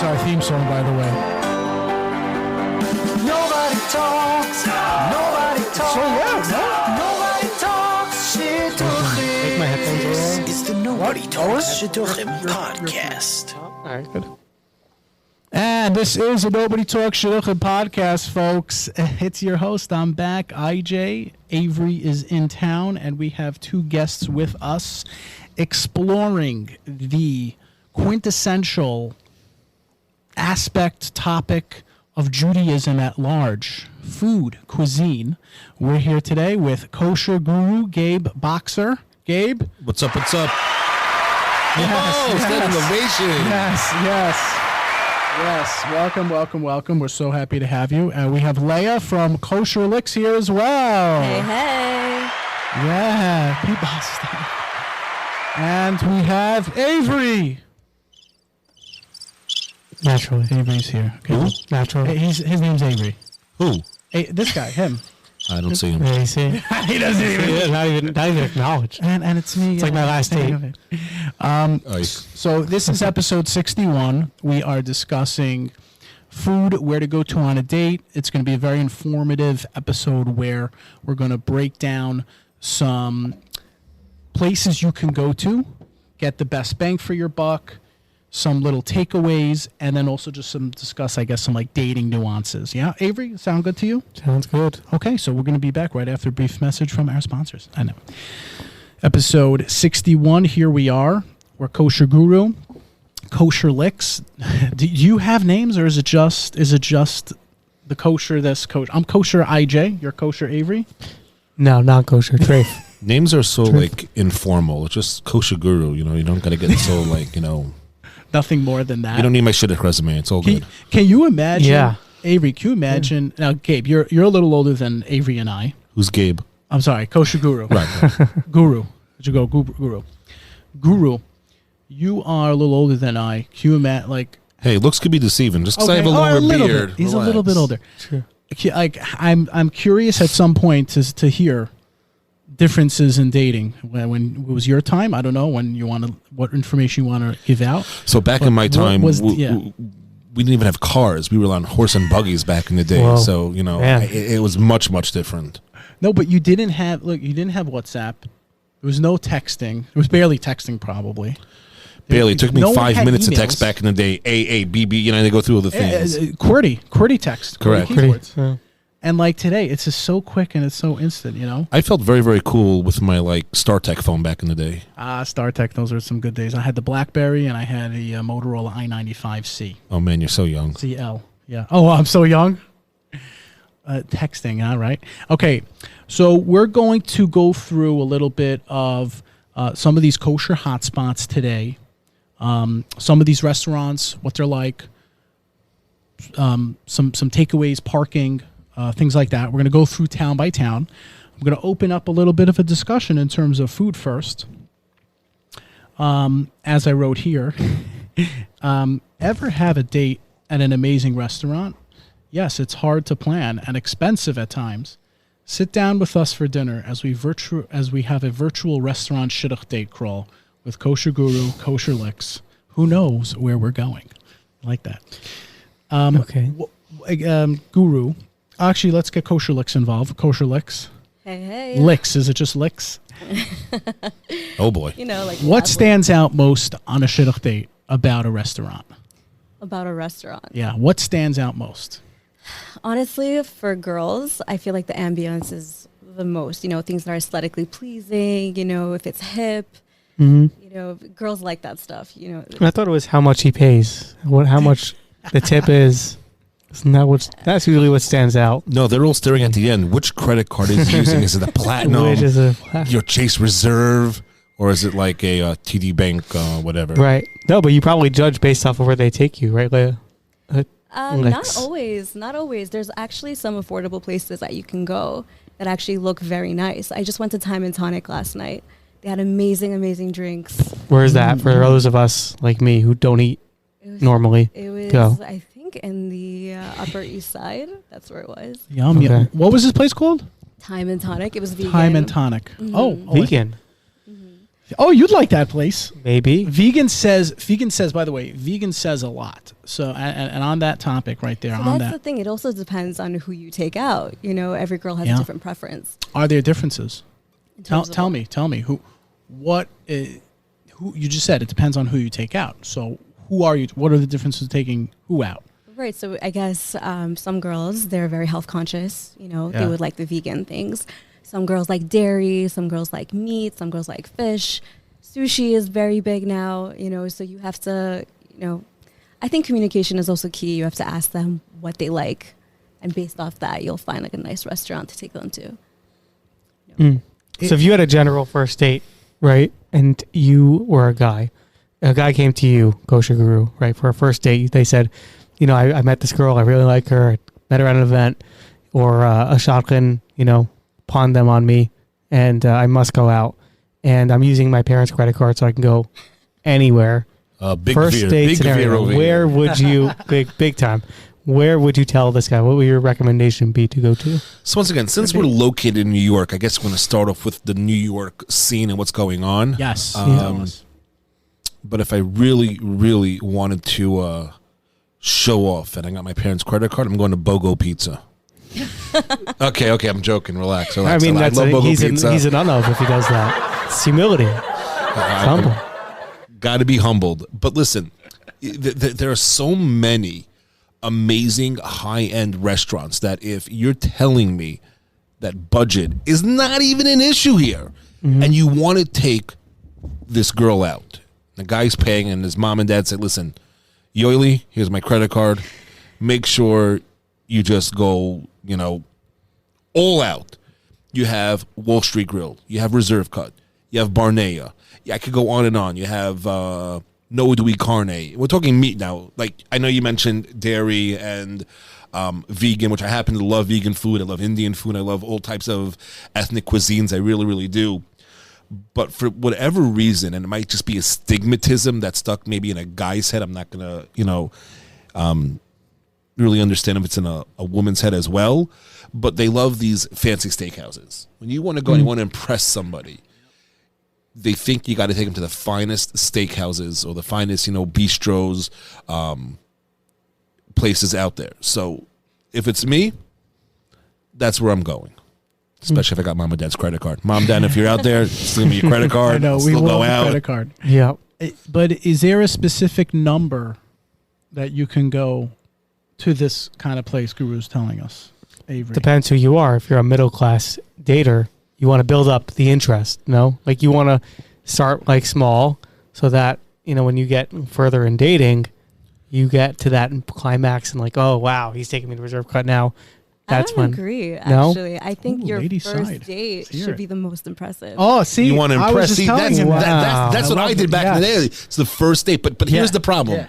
our theme song, by the way. Nobody talks. Nobody talks. So yeah, Nobody talks. Shidduchim. Take my headphones This away. is the Nobody Talks Shidduchim podcast. All right, good. And this is a Nobody Talks Shidduchim podcast, folks. It's your host. I'm back, IJ. Avery is in town, and we have two guests with us exploring the quintessential topic of Judaism at large, food, cuisine. We're here today with Kosher Guru, Gabe Boxer. Gabe? What's up? Standing ovation. Yes. Welcome. We're so happy to have you. We have Lea from Kosher Licks here as well. Hey. Yeah, Pete Boston. And we have Avery. Naturally. Avery's here. Okay. Who? Naturally. His name's Avery. Who? This guy, him. I don't see him. Yeah, you see? He doesn't even. Yeah, not even acknowledged. And it's me. It's like my last date. So this is episode 61. We are discussing food, where to go to on a date. It's going to be a very informative episode where we're going to break down some places you can go to, get the best bang for your buck, some little takeaways, and then also just discuss, I guess, some like dating nuances. Yeah, Avery, sound good to you? Sounds good. Okay, so we're going to be back right after a brief message from our sponsors. I know. Episode 61, here we are. We're Kosher Guru, Kosher Licks. Do you have names, or is it just the kosher this kosher? I'm Kosher IJ, you're Kosher Avery? No, not kosher. Trafe. Names are so like informal. It's just Kosher Guru. You know, you don't got to get so like Nothing more than that. You don't need my Shidduch resume. It's all good. Can you imagine? Yeah. Avery, can you imagine? Now, Gabe, you're a little older than Avery and I. Who's Gabe? I'm sorry, Kosher Guru. Right. Guru. Did you go Guru? You are a little older than I. Can you imagine, like? Hey, looks could be deceiving. Just because I have a longer beard. He's a little bit older. Sure. Like, I'm curious at some point to hear differences in dating when it was your time. I don't know what information you want to give out. So back in my time, we yeah. didn't even have cars. We were on horse and buggies back in the day. Whoa. So it was much different. No, but you didn't have WhatsApp. There was no texting. It was barely texting, probably. Barely. It took me 5 minutes to emails. text back in the day. AA, BB, they go through all the things. QWERTY text. Correct. QWERTY keywords. Yeah. And like today, it's just so quick and it's so instant, you know? I felt very, very cool with my like StarTech phone back in the day. StarTech, those are some good days. I had the BlackBerry and I had a Motorola i95C. Oh man, you're so young. CL. Yeah. Oh, I'm so young. Texting, all right. Okay, so we're going to go through a little bit of some of these kosher hotspots today. Some of these restaurants, what they're like, some takeaways, parking, things like that. We're going to go through town by town. I'm going to open up a little bit of a discussion in terms of food first. As I wrote here, ever have a date at an amazing restaurant? Yes, it's hard to plan and expensive at times. Sit down with us for dinner as we have a virtual restaurant Shidduch date crawl with Kosher Guru, Kosher Licks. Who knows where we're going? I like that. Okay. Guru. Actually, let's get Kosher Licks involved. Kosher Licks. Hey. Licks. Is it just licks? Oh boy. Like What stands out most on a Shidduch date about a restaurant? about a restaurant? Yeah. What stands out most? Honestly, for girls, I feel like the ambiance is the most, things that are aesthetically pleasing, if it's hip, girls like that stuff, I thought it was how much he pays, how much the tip is. Isn't that that's usually what stands out? No, they're all staring at the end. Which credit card is he using? Is it a platinum? Which is your Chase Reserve? Or is it like a TD Bank, whatever? Right. No, but you probably judge based off of where they take you, right, Leah? Not always. There's actually some affordable places that you can go that actually look very nice. I just went to Time and Tonic last night. They had amazing drinks. Where is that for those of us like me who don't eat normally? It was, go. I think, in the Upper East Side. That's where it was. Yum. Okay. What was this place called? Time and Tonic. It was vegan. Time and Tonic. Mm-hmm. Oh, Vegan. Oh, you'd like that place. Maybe. Vegan says, by the way, vegan says a lot. So, and on that topic right there, So on that's that, the thing. It also depends on who you take out. You know, every girl has a different preference. are there differences? in Tell, terms of tell what- me, who you just said it depends on who you take out. So, who are you? What are the differences of taking who out? Right. So I guess some girls, they're very health conscious. You know, Yeah. they would like the vegan things. Some girls like dairy. Some girls like meat. Some girls like fish. Sushi is very big now, you know, so you have to, you know, I think communication is also key. You have to ask them what they like. And based off that, you'll find like a nice restaurant to take them to. So if you had a general first date, right, and you were a guy came to you, Kosher Guru, right, for a first date, they said, you know, I met this girl, I really like her, I met her at an event, or a shotgun, you know, pawned them on me, and I must go out, and I'm using my parents' credit card so I can go anywhere. Big First veer, date big scenario, veer over where here. would you, big time, where would you tell this guy? What would your recommendation be to go to? So once again, since we're located in New York, I guess we're going to start off with the New York scene and what's going on. Yes. Tell us. But if I really, really wanted to show off and I got my parents' credit card, I'm going to BOGO Pizza. okay, I'm joking. Relax. I mean, I love BOGO Pizza. he's an of if he does that. It's humility. It's humble. Got to be humbled. But listen, there are so many amazing high-end restaurants that if you're telling me that budget is not even an issue here and you want to take this girl out, the guy's paying and his mom and dad say, listen, Yoili, here's my credit card. Make sure you just go, you know, all out. You have Wall Street Grill. You have Reserve Cut. You have Barnea. Yeah, I could go on and on. You have No Dewey Carne. We're talking meat now. Like, I know you mentioned dairy and vegan, which I happen to love vegan food. I love Indian food. I love all types of ethnic cuisines. I really, really do. But for whatever reason, and it might just be a stigmatism that's stuck maybe in a guy's head. I'm not going to, you know, really understand if it's in a woman's head as well. But they love these fancy steakhouses. When you want to go and you want to impress somebody, they think you got to take them to the finest steakhouses or the finest, you know, bistros, places out there. So if it's me, that's where I'm going. Especially if I got mom and dad's credit card. Mom, dad, if you're out there, just give me your credit card. I know, we Still love go the out. credit card. Yeah. But is there a specific number that you can go to this kind of place Guru's telling us, Avery? Depends who you are. If you're a middle class dater, you want to build up the interest, no? Like you want to start like small so that, you know, when you get further in dating, you get to that climax and like, oh, wow, he's taking me to Reserve Cut now. That's I don't agree, No? actually. I think Ooh, your lady first side. date Let's hear should it. be the most impressive. Oh, see, You want to I was impress. just See, telling that's, him Wow. that's what love I did it. back in the Yes. day. It's the first date. But here's the problem. Yeah.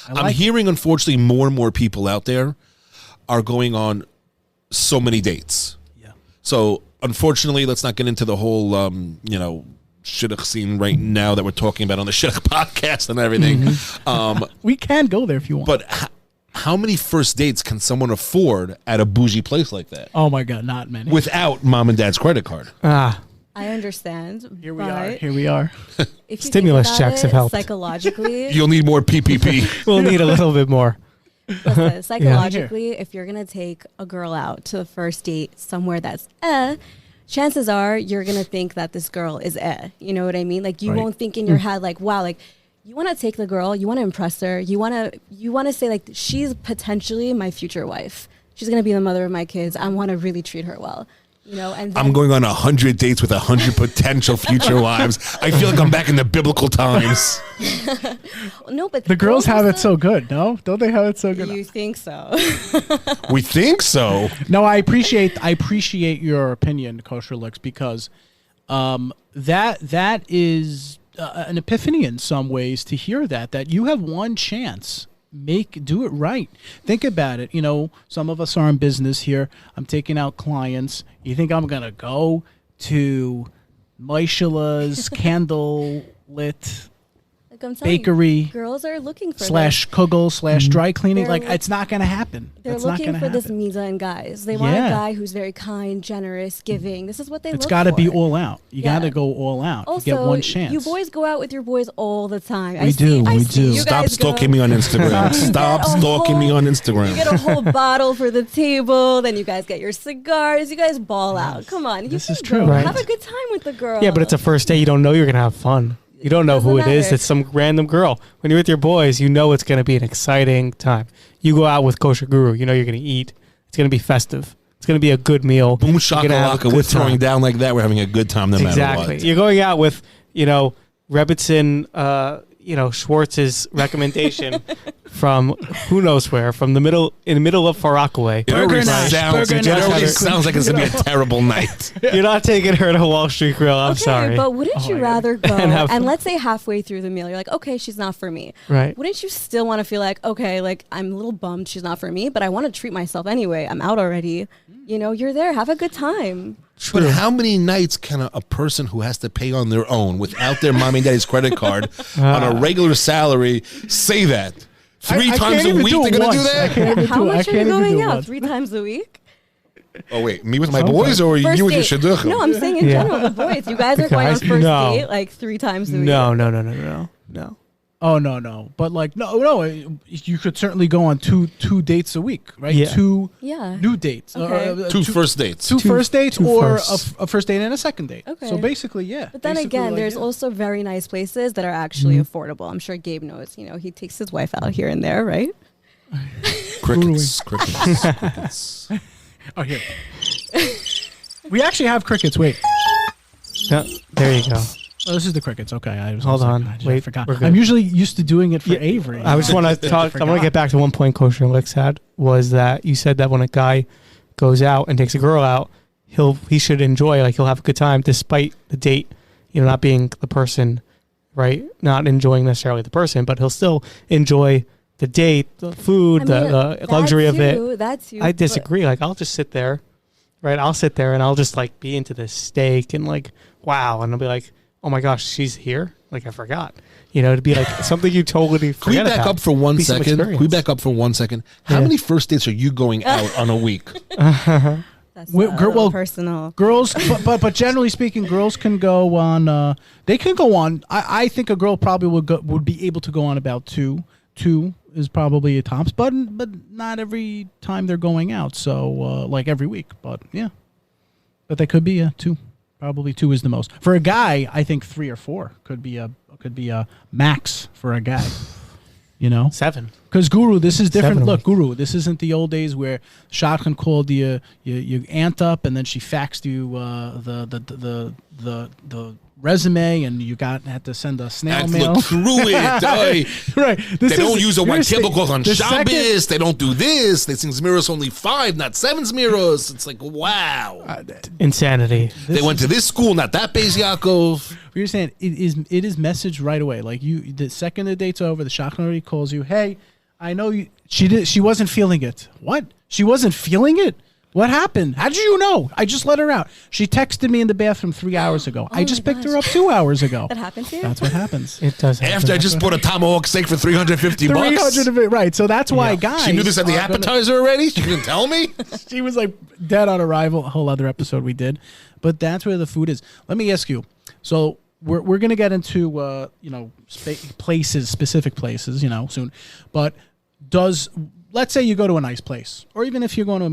I I'm like it. hearing, unfortunately, more and more people out there are going on so many dates. Yeah. So, unfortunately, let's not get into the whole, you know, Shidduch scene right now that we're talking about on the Shidduch podcast and everything. We can go there if you want. But how many first dates can someone afford at a bougie place like that oh my God, not many. without mom and dad's credit card? I understand. Here we are. but Here we are. if you Stimulus think about checks it have helped. Psychologically, You'll need more PPP. we'll need a little bit more. listen, psychologically, if you're gonna take a girl out to the first date somewhere that's chances are you're gonna think that this girl is You know what I mean? Like you Right. won't think in your head like, wow, like you want to take the girl, you want to impress her, you want to say like she's potentially my future wife. She's gonna be the mother of my kids. I want to really treat her well. You know, and then, I'm going on 100 dates with 100 potential future wives. I feel like I'm back in the biblical times. no, but The girls have it also- so good, no? Don't they have it so good? You think so? We think so. No, I appreciate your opinion, Kosher Licks, because that is an epiphany in some ways to hear that you have one chance. Do it right. Think about it. You know, some of us are in business here. I'm taking out clients. You think I'm gonna go to Maishala's candle lit I'm telling bakery you, girls are looking for slash kugel slash dry cleaning. They're Like, look- it's not going to happen. They're It's not looking going to for this happen. Misa in guys. They want a Yeah. guy who's very kind, generous, giving. This is what they It's look got to for. be all out. You Yeah. got to go all out. Also, you get one chance. you boys go out with your boys all the time. We do. You Stop guys stalking go- me on Instagram. Stop get a stalking me whole- on You Instagram. get a whole bottle for the table. Then you guys get your cigars. You guys ball out. Come on. This You is can true. go. Right. Have a good time with the girl. Yeah, but it's a first date. You don't know you're gonna have fun. You don't know who it Doesn't is. matter. It's some random girl. When you're with your boys, you know it's gonna be an exciting time. You go out with Kosher Guru. You know you're gonna eat. It's gonna be festive. It's gonna be a good meal. Boom You're gonna have a shakalaka. good We're throwing time. down like that. We're having a good time no matter Exactly. what. You're going out with, Rebbitzin, Schwartz's recommendation from who knows where, from in the middle of Far Rockaway. It already Burger Nash, sounds, Burger it Nash. already sounds like it's going to be a terrible night. You're not taking her to Wall Street Grill. I'm okay, sorry. but wouldn't you my God. rather go And have and fun. let's say halfway through the meal, you're like, okay, she's not for me. Right. Wouldn't you still want to feel like, okay, like I'm a little bummed she's not for me, but I want to treat myself anyway. I'm out already. You're there. Have a good time. But how many nights can a person who has to pay on their own without their mommy and daddy's credit card on a regular salary say that? Three I times can't a even week do they're it going to do once. I that? can't even How do it. I much are can't you even do going it out? once. 3 times a week? Oh, wait. Me with my Sometimes. boys or First you with your date. shidduch? No, I'm saying in Yeah. general, the boys. You guys are going on Guys, first no. date like 3 times a week. No. Oh no! But like no, you could certainly go on two dates a week, right? Yeah. Two Yeah. new dates, Okay. Two first dates. two first dates, two or firsts. a first date and a second date. Okay. So basically, yeah. But then Basically, again, like, there's yeah. also very nice places that are actually affordable. I'm sure Gabe knows. He takes his wife out here and there, right? Crickets. Crickets. Oh here. We actually have crickets. Wait, No, there you go. oh, this is the crickets. Okay, I was Hold like, on. I Wait, forgot. we're good. I'm usually used to doing it for Yeah, Avery. I just want to talk. I want to get back to one point Kosher Licks had, was that you said that when a guy goes out and takes a girl out, he should enjoy, like he'll have a good time despite the date, not being the person, right? Not enjoying necessarily the person, but he'll still enjoy the date, the food, the luxury of it. That's you. I disagree. Like I'll just sit there, right? I'll sit there and I'll just like be into this steak and like, wow. And I'll be like, oh my gosh, she's here. Like I forgot, to be like something you totally Can we forget back about. up for 1 Be some second? Can we experience. back up for 1 second? How Yeah. many first dates are you going out on a week? That's Well, a girl- little well, personal. Girls, but generally speaking, girls can go on. They can go on. I think a girl probably would be able to go on about two. Two is probably a tops, but not every time they're going out. So like every week, but yeah, but they could be two. Probably 2 is the most for a guy. I think 3 or 4 could be a max for a guy. 7. Because Guru, this is different. 7 a Look, week. Guru, this isn't the old days where Shotgun called your aunt up and then she faxed you the resume and you had to send a snail And mail. look through it. Oy. Right. They don't use a white here's the- tablecloth on the second- Shabbos. They don't do this. They sing Zmiros only 5, not 7 Zmiros. It's like, wow. Insanity. They went to this school, not that Beis Yaakov. You're saying it is messaged right away. Like the second the date's over, the shotgun already calls you. Hey, I know you. She wasn't feeling it. What? She wasn't feeling it? What happened? How did you know? I just let her out. She texted me in the bathroom 3 hours ago. I my just picked her gosh. up 2 hours ago. That happened to you? That's what happens. It does happen. After I just bought a tomahawk steak for $350. 300 of it, right? So that's why guys. She knew this at the are gonna- appetizer already? She didn't tell me? She was like dead on arrival. A whole other episode we did, but that's where the food is. Let me ask you. So we're gonna get into places, specific places, soon. But let's say you go to a nice place, or even if you're going to a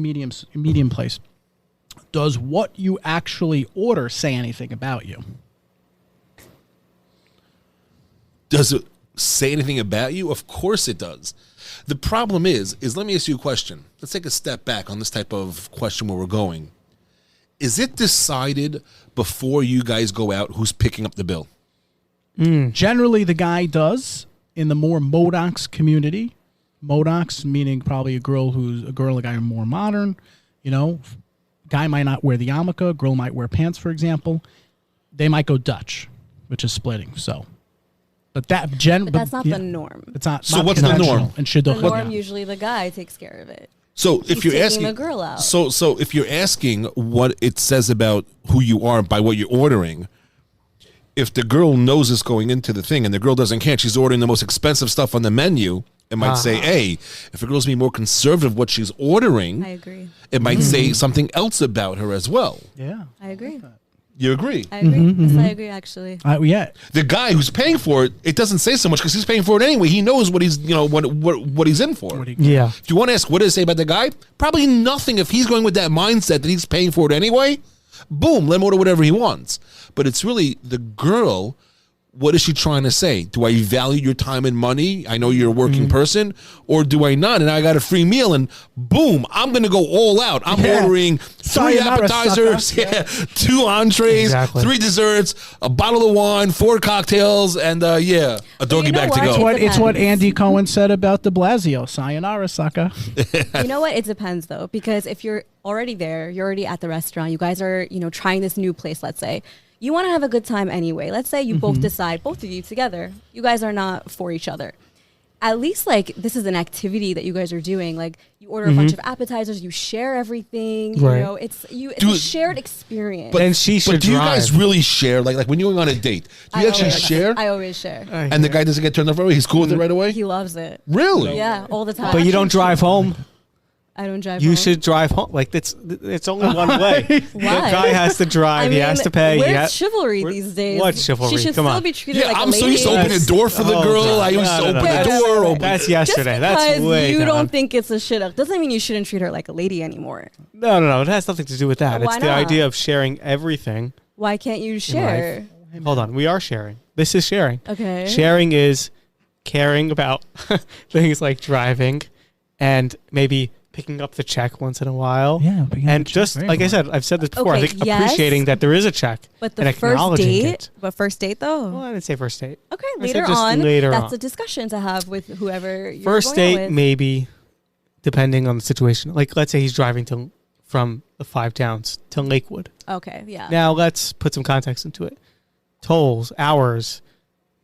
medium place, does what you actually order say anything about you? Does it say anything about you? Of course it does. The problem is let me ask you a question. Let's take a step back on this type of question where we're going. Is it decided before you guys go out who's picking up the bill? Generally, the guy does in the more Modocs community. Modocs meaning probably a guy more modern. Guy might not wear the yarmulke. Girl might wear pants, for example. They might go Dutch, which is splitting. So, but But that's not the norm. It's not. So not what's the conventional norm? in The Shidduch? norm usually the guy takes care of it. So if He's you're taking asking the girl out. So if you're asking what it says about who you are by what you're ordering, if the girl knows this going into the thing and the girl doesn't care, she's ordering the most expensive stuff on the menu, it might say, hey, if a girl's being more conservative what she's ordering, I agree. it might say something else about her as well. Yeah. I agree. You agree? I agree. Yes, I agree. Actually, Yeah. The guy who's paying for it, it doesn't say so much because he's paying for it anyway. He knows what he's, what he's in for. Yeah. If you want to ask what does it say about the guy, probably nothing. If he's going with that mindset that he's paying for it anyway, boom, let him order whatever he wants. But it's really the girl. What is she trying to say? Do I value your time and money? I know you're a working person, or do I not? And I got a free meal, and boom, I'm going to go all out. I'm ordering 3 appetizers, 2 entrees, 3 desserts, a bottle of wine, 4 cocktails, and a doggy bag to go. It's what Andy Cohen said about de Blasio. Sayonara, sucker. You know what? It depends though, because if you're already there, you're already at the restaurant. You guys are, trying this new place. Let's say. You want to have a good time anyway. Let's say you both decide, both of you together, you guys are not for each other. At least like this is an activity that you guys are doing. Like you order a bunch of appetizers, you share everything. Right. It's a shared experience. But, and she should But do you guys really share? Like when you're going on a date, do you actually share? I always share. And the guy doesn't get turned off right away? He's cool with it right away? He loves it. Really? Yeah, all the time. But you don't drive home. I don't drive. You home. should drive home. Like it's only one way. The guy has to drive. He has to pay. Where's chivalry these days? What chivalry? She should Come still on. be treated like a I'm lady. so used to opening a door for the girl. I used to open the door. That's yesterday. Just That's because way you gone. don't think it's a shidduch doesn't mean you shouldn't treat her like a lady anymore. No. It has nothing to do with that. Why It's the not? idea of sharing everything. Why can't you share? Hold on. We are sharing. This is sharing. Okay. Sharing is caring about things like driving and maybe picking up the check once in a while. Yeah. And just like I said, I've said this before. I think appreciating that there is a check But and the first acknowledging date, it. though. Well, I didn't say first date. Okay, I said later just on. later That's on. a discussion to have with whoever you're First going date, with. maybe, depending on the situation. Like, let's say he's driving from the 5 Towns to Lakewood. Okay, yeah. Now, let's put some context into it. Tolls, hours,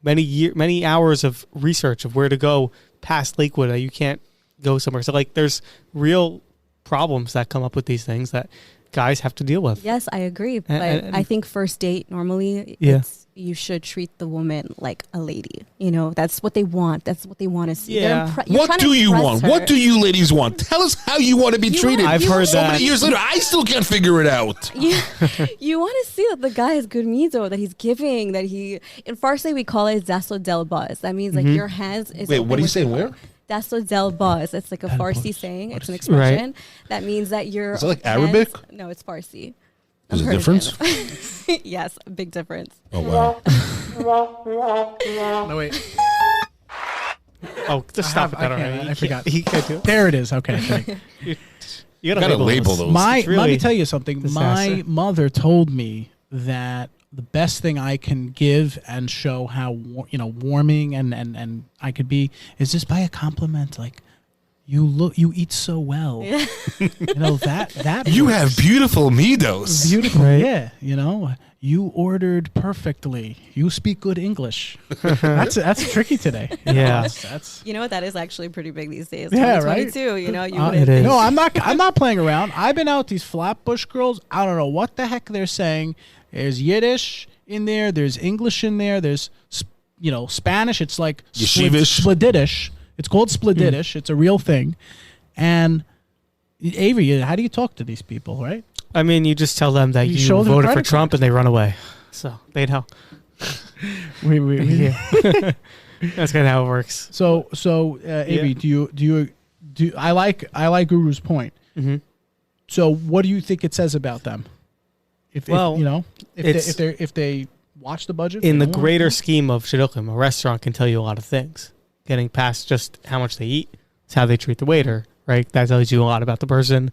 many hours of research of where to go past Lakewood that you can't go somewhere. So, like, there's real problems that come up with these things that guys have to deal with. Yes, I agree. But and I think first date, normally, Yeah. you should treat the woman like a lady. That's what they want. That's what they want to see. Yeah. What do you want? Her. What do you ladies want? Tell us how you want to be treated. I've heard so that. many years later, I still can't figure it out. You want to see that the guy has good mido, that he's giving, that he, in Farsi we call it zaso del buzz. That means like your hands is Wait, open what are you with saying? your- Where? Dasso del buzz. It's like a Farsi saying. It's an expression that means that you're. Is it like Arabic? No, it's Farsi. There's a I've heard of difference? it. Yes, a big difference. Oh, wow. No, wait. Oh, just stop it. I can't. I forgot. He can't do it. There it is. Okay. thank you. You Gotta label those. Let really me tell you something. disaster. My mother told me that the best thing I can give and show how warming and I could be is just by a compliment. Like, you eat so well. That You works. have beautiful midos. Beautiful. Right. Yeah. You ordered perfectly. You speak good English. That's tricky today. Yeah. That's You know what? That is actually pretty big these days. Yeah, right? 2022, you it wouldn't is. No, I'm not playing around. I've been out with these Flatbush girls. I don't know what the heck they're saying. There's Yiddish in there. There's English in there. There's Spanish. It's like Yeshivish. Splendiddish. It's called Splendiddish. It's a real thing. And Avery, how do you talk to these people, right? I mean, you just tell them that You you show them voted for credit Trump and they run away. So they know. Yeah. That's kind of how it works. So Avery, do you? I like Guru's point. Mm-hmm. So what do you think it says about them? If they watch the budget In they the don't greater want scheme of Shidduchim, a restaurant can tell you a lot of things. Getting past just how much they eat, it's how they treat the waiter, right? That tells you a lot about the person.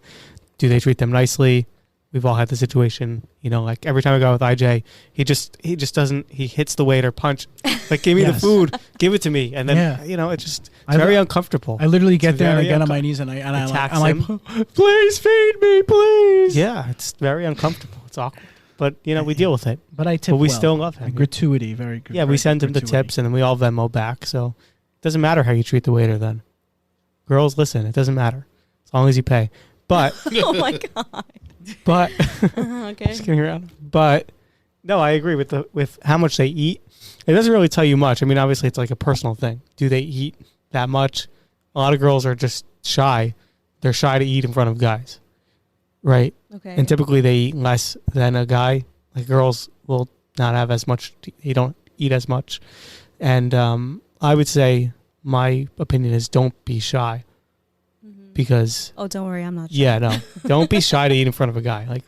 Do they treat them nicely? We've all had the situation, like every time I go with IJ, he just doesn't, he hits the waiter, punch, like, give me the Yes. food, give it to me. And then, it's very uncomfortable. I literally get It's there and I very get on my knees and I'm Attacks like, him. please feed me, please. Yeah, it's very uncomfortable. It's awkward. But, we deal with it. But I tip But we well. still love him. And gratuity, very good. Yeah, we send him the tips and then we all Venmo back. So it doesn't matter how you treat the waiter then. Girls, listen, it doesn't matter. As long as you pay. But, Oh my god. but, Okay. just kidding around. But No, I agree with how much they eat. It doesn't really tell you much. I mean, obviously, it's like a personal thing. Do they eat that much? A lot of girls are just shy. They're shy to eat in front of guys, right? Okay. And typically, they eat less than a guy. Like girls will not have as much. They don't eat as much. And I would say my opinion is don't be shy, because Oh, don't worry, I'm not shy. yeah, no, don't be shy to eat in front of a guy. Like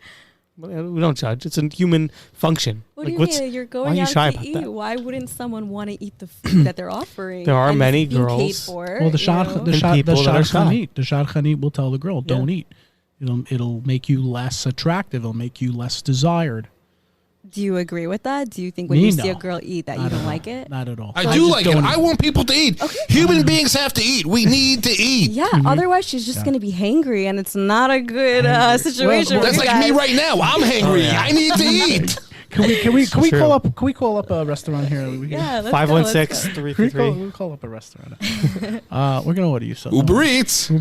we don't judge. It's a human function. What Like, do you mean? You're why are going you out shy to about eat. that? Why wouldn't someone want to eat the food that they're offering? There are and many it's being paid girls- for, Well, the you know? people that are shy. shadchanit, the shadchanit will tell the girl, don't eat. It'll make you less attractive. It'll make you less desired. Do you agree with that? Do you think when Me, you see a no. girl eat that you Not don't at like all. it? Not at all. I do like it. don't- I want people to eat. Human beings have to eat. We need to eat. Yeah, otherwise she's just going to be hangry, and it's not a good situation. Well, for That's you like me guys. right now. I'm hangry. I need to eat. Can we True. call up a restaurant here? We can- Yeah, let's go, 516 Can we 333. call up a restaurant. We're gonna order you something. Uber Eats.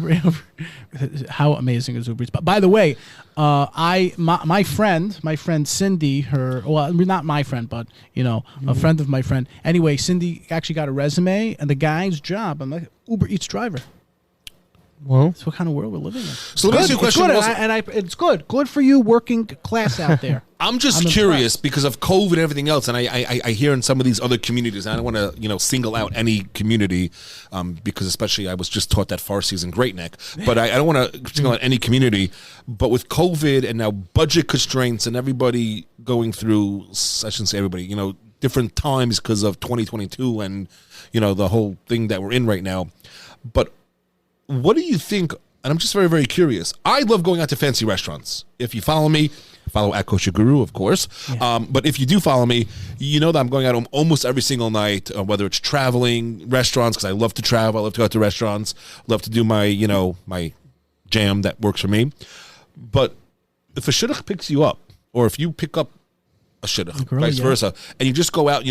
How amazing is Uber Eats? But by the way, my friend Cindy, not my friend, but a friend of my friend. Anyway, Cindy actually got a resume, and the guy's job, I'm like, Uber Eats driver. Well, That's what kind of world we're living in. So let me ask you a question. It's good, also. it's good for you working class out there. I'm just I'm curious impressed. because of COVID and everything else, and I hear in some of these other communities, and I don't want to single out any community, because especially I was just taught that Farsi is in Great Neck, but I don't want to single out any community. But with COVID and now budget constraints and everybody going through, I shouldn't say everybody, different times because of 2022 and the whole thing that we're in right now. But what do you think? And I'm just very, very curious. I love going out to fancy restaurants. If you follow me, follow at Kosher Guru, of course. Yeah. But if you do follow me, you know that I'm going out almost every single night, whether it's traveling, restaurants, because I love to travel. I love to go out to restaurants. Love to do my, my jam that works for me. But if a shidduch picks you up, or if you pick up a shidduch, girl, vice yeah. versa, and you just go out,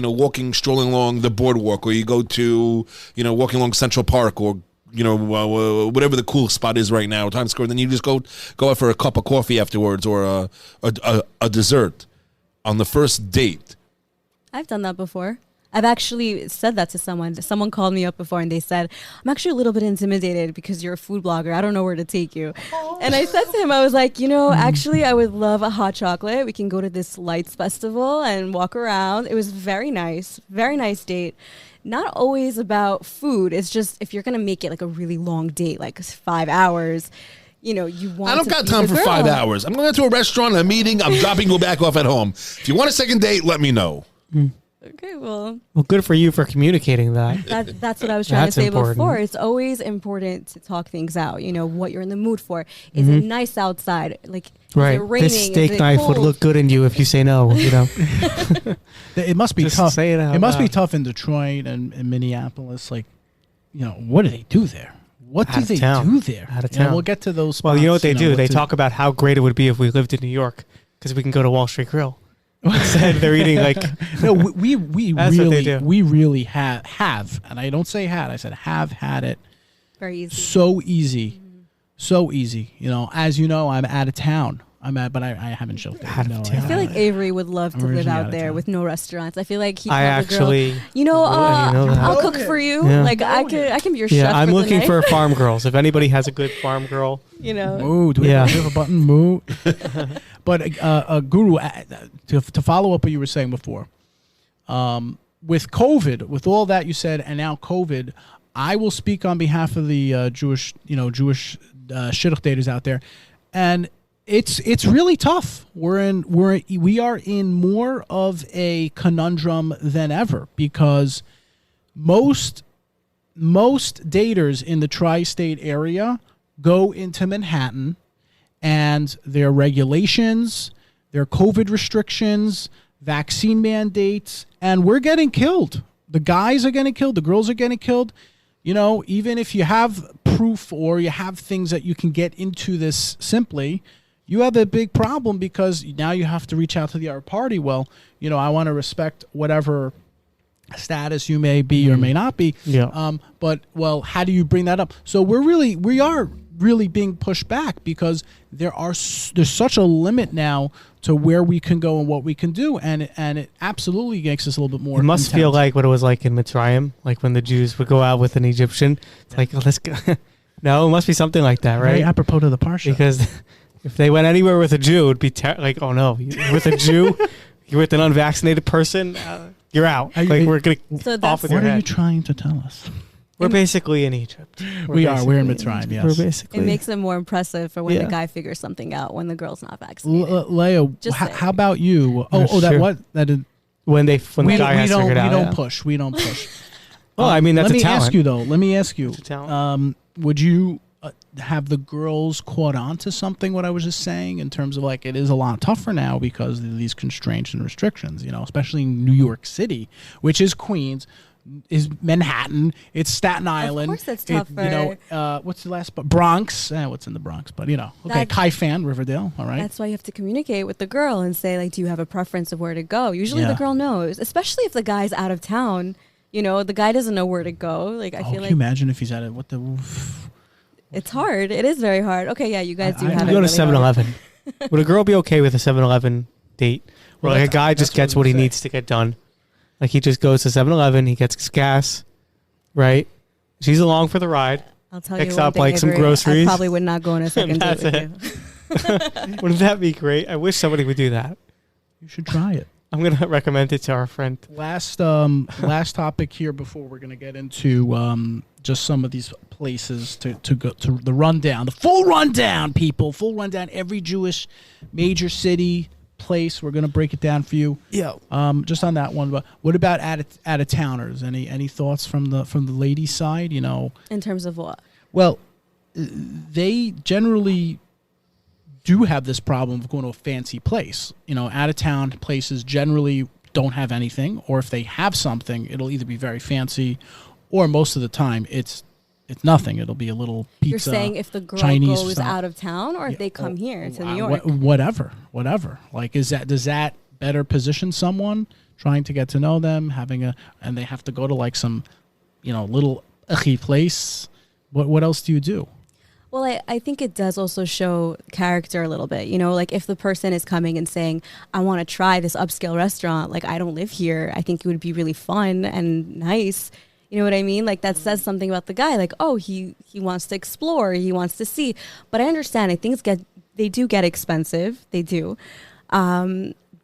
strolling along the boardwalk, or you go to, walking along Central Park, or whatever the cool spot is right now, Times Square. Then you just go out for a cup of coffee afterwards, or a dessert on the first date. I've done that before. I've actually said that to someone. Someone called me up before and they said, I'm actually a little bit intimidated because you're a food blogger. I don't know where to take you. And I said to him, I was like, actually, I would love a hot chocolate. We can go to this lights festival and walk around. It was very nice date. Not always about food. It's just if you're going to make it like a really long date, like 5 hours, you want I don't to got be time the for 5 girl. hours. I'm going to a restaurant, a meeting. I'm dropping you back off at home. If you want a second date, let me know. Okay, well, good for you for communicating that. that's what I was trying to That's say important. before. It's always important to talk things out. What you're in the mood for. Is it nice outside? Like, Right. is it raining? This steak is it knife would cold? look good in you if you say no. It must be Just tough. say it out must be loud. tough in Detroit and Minneapolis. Like, what do they do there? What Out do of they town. do there? Out of Yeah, town. we'll get to those. Well, you know what spots, they do? what They to- talk about how great it would be if we lived in New York because we can go to Wall Street Grill. Instead, they're eating like No, we That's what they really do. we really have, and I don't say had. I said have had it Very easy. so easy, so easy. As you know, I'm out of town. But I haven't showed it. Out of No, town. I feel like Avery would love I'm to live originally out out of there town. with no restaurants. I feel like he'd I love the girl. actually. You know that. I'll cook for you. Yeah. Like I can be your chef. Yeah, I'm for the looking night, for farm girls. If anybody has a good farm girl, Moo. Do we Yeah. have a button? Moo. But Guru, to follow up what you were saying before, with COVID, with all that you said, and now COVID, I will speak on behalf of the Jewish shidduch daters out there, and it's really tough. We are in more of a conundrum than ever because most daters in the tri-state area go into Manhattan, and their regulations, their COVID restrictions, vaccine mandates, and we're getting killed. The guys are getting killed. The girls are getting killed. Even if you have proof or you have things that you can get into this simply, you have a big problem because now you have to reach out to the other party. Well, I want to respect whatever status you may be or may not be. Yeah. But how do you bring that up? So we are really being pushed back because there's such a limit now to where we can go and what we can do, and it absolutely makes us a little bit more. It must intense. feel like what it was like in Mitzrayim, like when the Jews would go out with an Egyptian. It's like, oh, let's go. No, it must be something like that, right? Very apropos to the parsha. Because if they went anywhere with a Jew, it'd be like, oh no, you're with a Jew, you're with an unvaccinated person, you're out. Like we're gonna So off with your What are you head. trying to tell us? We're basically in Egypt. We're in Mitzrayim, yes. We're basically. It makes it more impressive for when Yeah. the guy figures something out when the girl's not vaccinated. Leo, Just saying. how about you? Yeah, That sure. what? That is, when the guy has figured out. we don't yeah. push. We don't push. Well, I mean, that's let a me talent. ask you though. Let me ask you. It's a talent. Would you have the girls caught on to something? What I was just saying in terms of like it is a lot tougher now because of these constraints and restrictions. You know, especially in New York City, which is Queens, is Manhattan. It's Staten Island. course it's You tougher. know, what's the last spot? Bronx. What's in the Bronx? But you know, okay, That- Kaifan, Riverdale. All right. That's why you have to communicate with the girl and say, like, do you have a preference of where to go? Usually Yeah. the girl knows, especially if the guy's out of town. You know, the guy doesn't know where to go. Like, I feel Can you like imagine if he's at it? What the? it's hard. It is very hard. Okay, yeah, you guys do I- have You it go to really hard. 7-Eleven. Would a girl be okay with a 7-Eleven date where Well, like a guy just that's what gets what he I'm saying. needs to get done? Like he just goes to 7-Eleven, he gets gas, right? She's along for the ride. I'll tell you Picks one up, thing, like, some Avery, groceries. I probably would not go on a second date That's with it. you. Wouldn't that be great? I wish somebody would do that. You should try it. I'm gonna recommend it to our friend. Last topic here before we're gonna get into just some of these places to go to the rundown, the full rundown, people, full rundown. Every Jewish major city place, we're gonna break it down for you. Yeah. Just on that one. But what about out of towners? Any thoughts from the ladies' side? You know, In terms of what? well, they generally do have this problem of going to a fancy place. You know, out of town places generally don't have anything, or if they have something, it'll either be very fancy, or most of the time it's nothing. It'll be a little pizza. You're saying if the girl Chinese goes stuff. out of town or if they come here to New York? Whatever. Like, does that better position someone trying to get to know them, and they have to go to like some, you know, little place? What else do you do? Well, I think it does also show character a little bit. You know, like if the person is coming and saying, I want to try this upscale restaurant, like I don't live here, I think it would be really fun and nice. You know what I mean? Like that says something about the guy. Like, oh, he wants to explore, he wants to see. But I understand. I think they do get expensive. They do.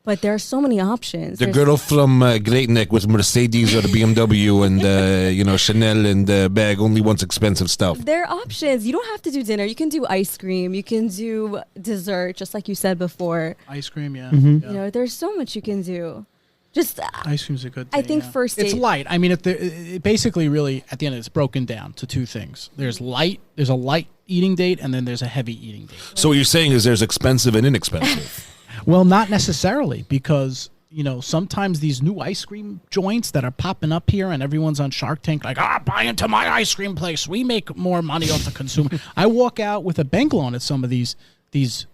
But there are so many options. The There's- girl from Teaneck with Mercedes or the BMW and you know, Chanel and bag only wants expensive stuff. There are options. You don't have to do dinner. You can do ice cream. You can do dessert, just like you said before. Ice cream, yeah. Mhm. You know, there's so much you can do. Just Ice cream's a good I thing. think yeah. first it's date- light. I mean, it basically really at the end it's broken down to two things. There's a light eating date, and then there's a heavy eating date. So what you're saying is there's expensive and inexpensive. Well, not necessarily, because you know sometimes these new ice cream joints that are popping up here, and everyone's on Shark Tank like, buy into my ice cream place. We make more money off the consumer. I walk out with a bank loan at some of these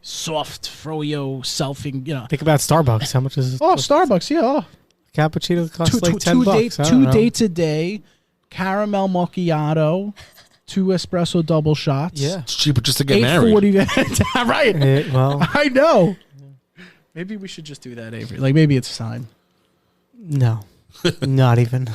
soft froyo selfing, you know. Think about Starbucks. How much is Oh, Starbucks, yeah. Oh. cappuccino costs like $10? Dates, I don't two know. dates a day, caramel macchiato, 2 espresso double shots. Yeah. It's cheaper just to get married. $8.40. Right. Well, I know. Maybe we should just do that, Avery. Like maybe it's time. no, not even.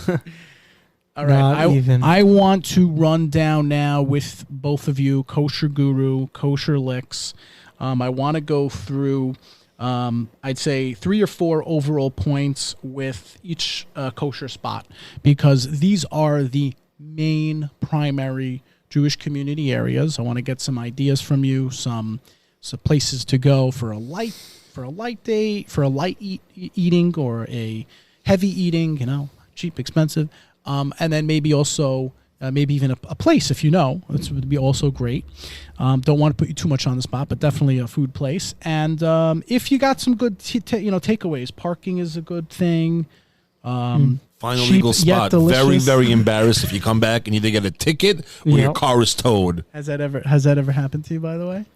All right. Not even. I want to run down now with both of you, Kosher Guru, Kosher Licks. I want to go through, I'd say 3 or 4 overall points with each kosher spot, because these are the main primary Jewish community areas. I want to get some ideas from you, some places to go for a light day, for a light eating or a heavy eating, you know, cheap, expensive. And then maybe also, maybe even a place, if you know, this would be also great. Don't want to put you too much on the spot, but definitely a food place. And if you got some good, takeaways, parking is a good thing. Final Cheap legal yet spot. delicious. Very, very embarrassed if you come back and you either get a ticket or your Yep. car is towed. Has that ever happened to you, by the way?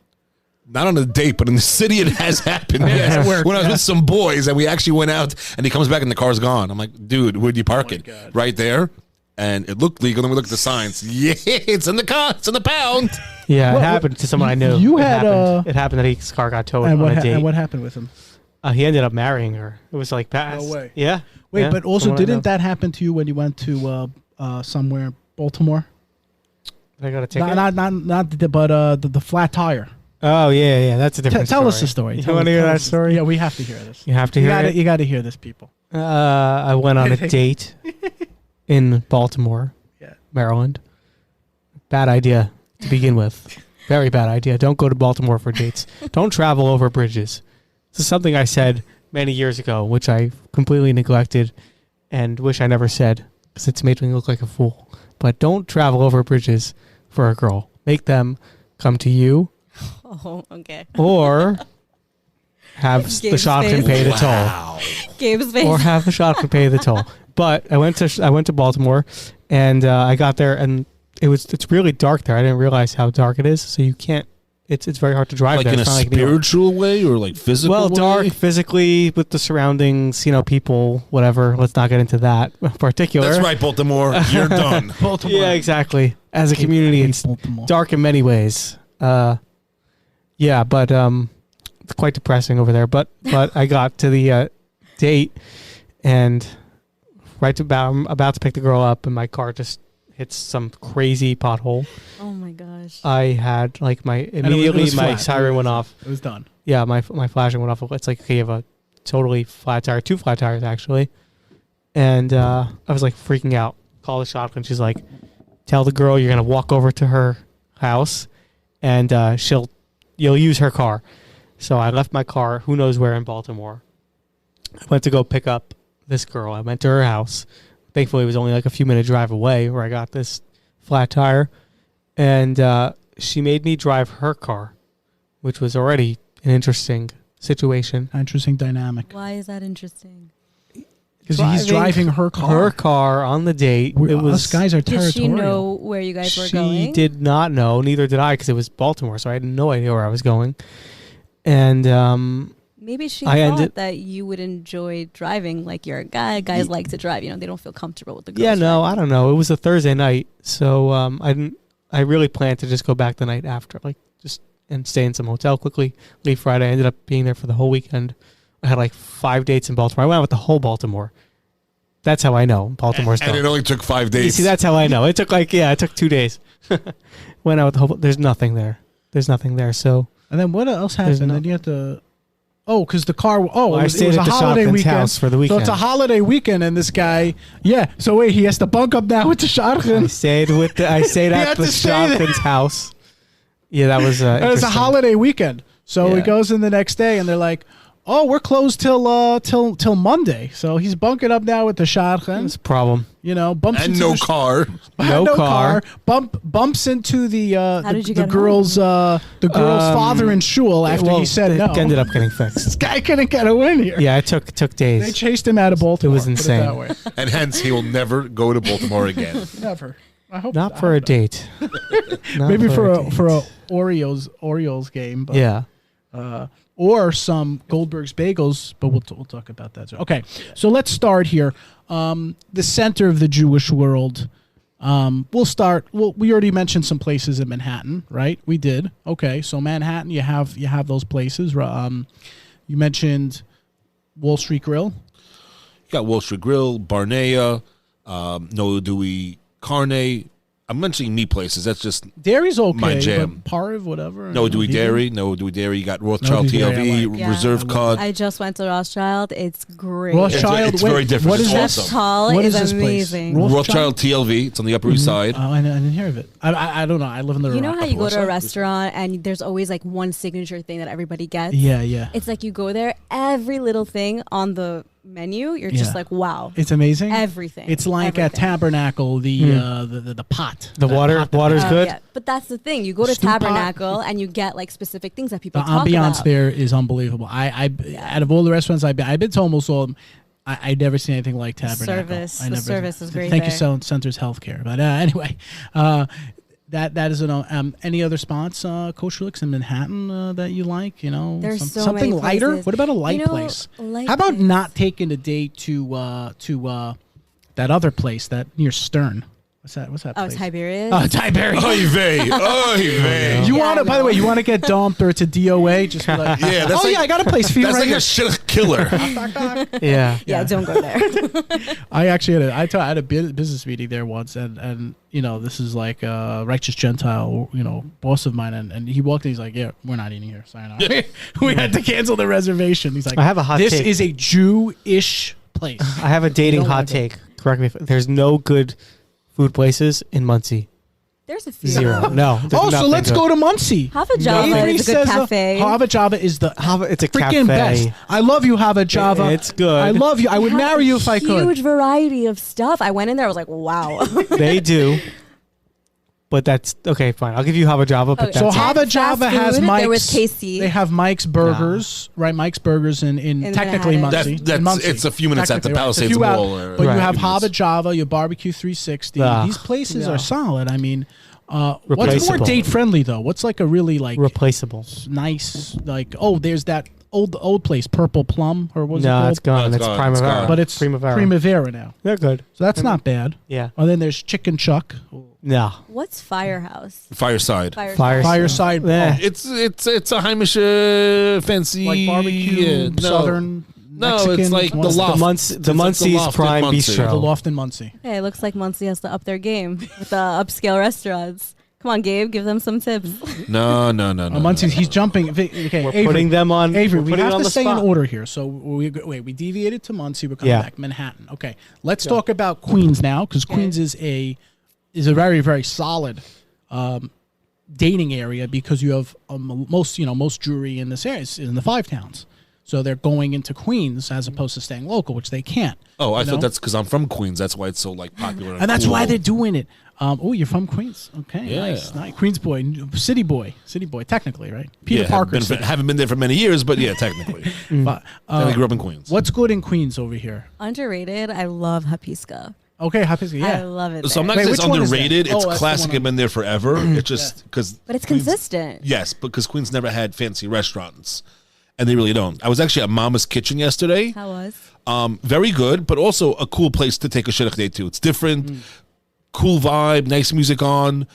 Not on a date, but in the city it has happened. Yes. When I was with some boys and we actually went out and he comes back and the car's gone. I'm like, dude, where'd you park it? God. Right there. And it looked legal. Then we looked at the signs. Yeah, it's in the car. It's in the pound. Yeah, Well, it happened to someone I knew. you It had, happened. It happened that his car got towed and on a date. and what happened with him? He ended up marrying her. It was like past. No way. Yeah. Wait, yeah, but also someone I know. didn't that happen to you when you went to somewhere, Baltimore? Did I got a ticket? But the flat tire. Oh yeah. That's a different. Tell story. us the story. You want to hear that story? Yeah, we have to hear this. You have to You hear got it. You got to hear this, people. I went on a date in Baltimore, Yeah. Maryland. Bad idea to begin with. Very bad idea. Don't go to Baltimore for dates. Don't travel over bridges. This is something I said many years ago, which I completely neglected and wish I never said because it's made me look like a fool. But don't travel over bridges for a girl. Make them come to you Oh, okay. or have the Gabe's shopman face. pay the toll. Wow. Gabe's face. Or have the shopman pay the toll. But I went to Baltimore, and I got there, and it's really dark there. I didn't realize how dark it is, so you can't. It's very hard to drive Like there. in a It's not like New York. spiritual way or like physical Well, way? dark physically with the surroundings, people, whatever. Let's not get into that in particular. That's right, Baltimore. You're done. Baltimore. Yeah, exactly. As a community, it's Baltimore. dark in many ways. Yeah, but it's quite depressing over there. But I got to the date, and I'm about to pick the girl up, and my car just hits some crazy pothole. Oh my gosh. I had like it was my flat. siren went off. It was done. Yeah, my flashing went off. It's like, okay, you have a totally flat tire, 2 flat tires actually. And I was like freaking out. Call the shopman. She's like, tell the girl you're gonna walk over to her house, and you'll use her car. So I left my car, who knows where in Baltimore. I went to go pick up this girl. I went to her house. Thankfully, it was only like a few minute drive away where I got this flat tire. And she made me drive her car, which was already an interesting situation. Interesting dynamic. Why is that interesting? Because he's driving her car. Her car on the date. Us guys are Did territorial. she know where you guys were going? She did not know. Neither did I, because it was Baltimore, so I had no idea where I was going. And Maybe she I thought ended- that you would enjoy driving, like you're a guy. Guys like to drive. They don't feel comfortable with the girls. yeah, no, driving. I don't know. It was a Thursday night, so I really planned to just go back the night after, and stay in some hotel quickly. Leave Friday. I ended up being there for the whole weekend. I had like 5 dates in Baltimore. I went out with the whole Baltimore. That's how I know Baltimore stuff. And it only took 5 days. You see, that's how I know. It took it took 2 days. Went out with the whole. There's nothing there. So And then what else There's happened? no- Then you have to. Oh, because the car. Oh, I it was stayed a at the holiday shopman's weekend. house for the So it's weekend. a holiday weekend, and this guy. Yeah. So wait, he has to bunk up now with the shotgun. I stayed had at the to stay there. shopman's house. Yeah, that was. And it's a interesting. holiday weekend, so he Yeah. goes in the next day, and they're like, "Oh, we're closed till Monday." So he's bunking up now with the shotgun. That's a problem. Bumps and into no the car. No car. Bumps into the did you the get girl's father in shul after he said it no. ended up getting fixed. This guy couldn't get a win here. Yeah, it took They days. chased him out of Baltimore. It was put insane. that way. And hence, he will never go to Baltimore again. Never. I hope Not I for a hope date. Not Maybe for a date. Orioles game. But, Yeah. or some Goldberg's Bagels, but we'll talk about that. Okay, so let's start here. The center of the Jewish world. We'll start. Well, we already mentioned some places in Manhattan, right? We did. Okay, so Manhattan, you have those places. You mentioned Wall Street Grill. You got Wall Street Grill, Barnea, No Dewey, Carne. I'm mentioning meat places. That's just Dairy's okay. My jam. But Parv, whatever. No Dewey vegan. Dairy. No Dewey Dairy. You got Rothschild Dewey Dairy, I TLV, like. Yeah. Reserve Cut. I just went to Rothschild. It's great. Rothschild. It's very different. What is It's this? awesome. Tall What is is this place? amazing. Rothschild TLV. It's on the Upper East Side. Oh, I didn't hear of it. I don't know. I live in the. You know how you go to a Rothschild? restaurant and there's always like one signature thing that everybody gets? Yeah. It's like you go there, every little thing on the menu, you're Yeah. just like, wow. It's amazing. Everything. It's like at Everything. Tabernacle, the pot. The water's Oh, good. yeah. But that's the thing. You go to Stew pot. Tabernacle and you get like specific things that people The talk ambiance about. there is unbelievable. Out of all the restaurants I've been to almost all of them, I never seen anything like Tabernacle. Service. I The never- service is great Thank there. you, Centers Healthcare. But anyway, that is any other spots, Kosher Licks in Manhattan that you like? There's so something many lighter. places. What about a light You know, place? light How about place. not taking a date to that other place that near Stern? What's that Oh, place? Tiberius. Tiberius. Oy vey. Oy vey. You Yeah, want to? I By the know. way, you want to get dumped or it's a DOA? Just be like, Yeah, that's oh like, yeah, I got a place for you that's right like here. a shidduch killer. Yeah. Yeah, don't go there. I actually I had a business meeting there once, and this is like a righteous Gentile, boss of mine, and he walked in, he's like, yeah, we're not eating here, sayonara. We had to cancel the reservation. He's like, I have a hot this take. is a Jewish place. I have a dating don't hot wanna go. take. Correct me if there's no good food places in Muncie. There's a few. 0. No. there's Oh, so nothing let's good. go to Muncie. Hava Java Avery is a good says cafe. Hava Java is the It's a freaking cafe. best. I love you, Hava Java. It's good. I love you. I would Have marry you if I could. Huge variety of stuff. I went in there. I was like, wow. They do. But that's okay. Fine. I'll give you Hava Java. But Okay. So that's Hava Fast Java has food, Mike's. there was KC. They have Mike's Burgers, right? Mike's Burgers in technically Manhattan. Muncie. That's in Muncie. it's a few minutes at the Technically, right. It's a Palisades few out- Mall. But you Right. have Few minutes. Hava Java, your Barbecue 360. Ah. These places Yeah. are solid. I mean, what's more Replaceable. date friendly though? What's like a really like replaceable. nice like? Oh, there's that old place, Purple Plum, or what was it No, called? it's gone. No, it's it's gone. Primavera. It's gone. But it's Primavera. now. They're good. So that's not bad. Yeah. And then there's Chicken Chuck, No. What's Firehouse? Fireside. Fireside, Yeah. It's a Heimish fancy like barbecue, yeah, no. southern. No, Mexican, it's like the what's loft. The It's like Muncie's loft in Prime Muncie. Bistro. The loft in Muncie. Okay, it looks like Monsey has to up their game with the upscale restaurants. Come on, Gabe, give them some tips. No. Muncie's, he's jumping. Okay, We're Avery, putting them on. Avery, we're we putting have on to the stay in spot. order here. So we deviated to Muncie. We're coming Yeah. back Manhattan. Okay, let's talk about Queens now because Queens is a very very solid dating area because you have most Jewry in this area is in the five towns. So they're going into Queens as opposed to staying local, which they can't. Oh, I you know? thought that's because I'm from Queens. That's why it's so like popular. And that's cool. why they're doing it. Oh, you're from Queens. Okay, Yeah. nice. Queens boy, city boy, technically, right? Peter Parker. Haven't been there for many years, but yeah, technically. But, I grew up in Queens. what's good in Queens over here? Underrated. I love Hapiska. Okay, Happy. I Yeah. love it. So I'm there. not Wait, saying it's which one is that? underrated. Oh, It's that's the classic. one I've been there forever. It's just because, But it's consistent. Yes, because Queens never had fancy restaurants, and they really don't. I was actually at Mama's Kitchen yesterday. How was? Very good, but also a cool place to take a shidduch day to. It's different, cool vibe, nice music on,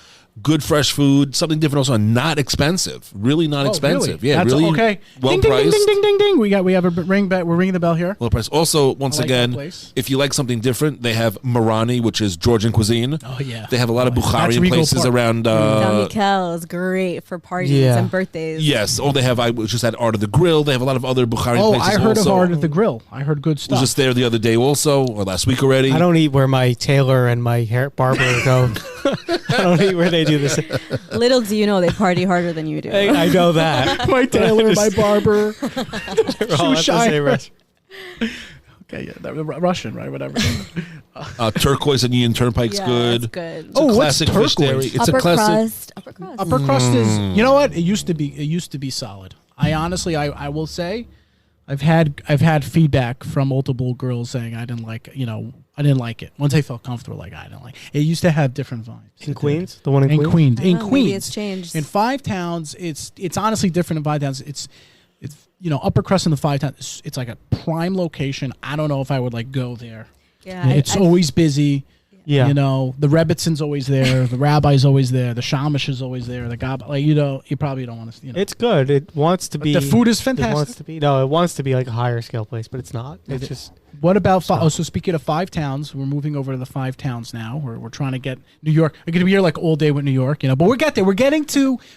good fresh food, something different. Also, not expensive. Really not expensive. Really? Yeah, That's really okay. well Ding, ding, priced. ding, ding, ding, ding, ding. We have a ring back. We're ringing the bell here. Low price. Also, once I like that again, place. if you like something different, they have Marani, which is Georgian cuisine. Oh yeah. They have a lot of That's Bukharian Regal places Park. around. Don Mikel is great for parties Yeah. and birthdays. Yes. Oh, they have. I was just at Art of the Grill. They have a lot of other Bukharian Oh, places. I heard also. of Art at the Grill. I heard good I stuff. was just there the other day, also, or last week already. I don't eat where my tailor and my hair barber go. I don't eat where they do this. Little do you know, they party harder than you do. I know that. my tailor, my barber. We're all at the Sushi. same restaurant. Okay, yeah, Russian, right? Whatever. Turquoise and Union Turnpike's Yeah, good. it's good. It's a Oh, what's classic fish dairy. turquoise? It's upper a classic. crust. Upper crust. Upper crust is. You know what? It used to be solid. I honestly, I will say, I've had feedback from multiple girls saying I didn't like it. Once I felt comfortable, like I didn't like it. Used to have different vibes. In Queens? The one in In Queens? Queens. I In don't know, Queens. maybe it's changed. In five towns, it's honestly different in five towns. It's upper crust in the five towns. It's like a prime location. I don't know if I would like go there. Yeah, It's always busy. Yeah. The Rebbitzon's always there. The rabbi's always there. The shamish is always there. The gab, you probably don't want to. It's good. It wants to be. the food is It wants fantastic. to be. No, it wants to be like a higher scale place, but it's not. It's just. What about so speaking of five towns, we're moving over to the five towns now. We're trying to get New York. We're going to be here like all day with New York, but we're getting there.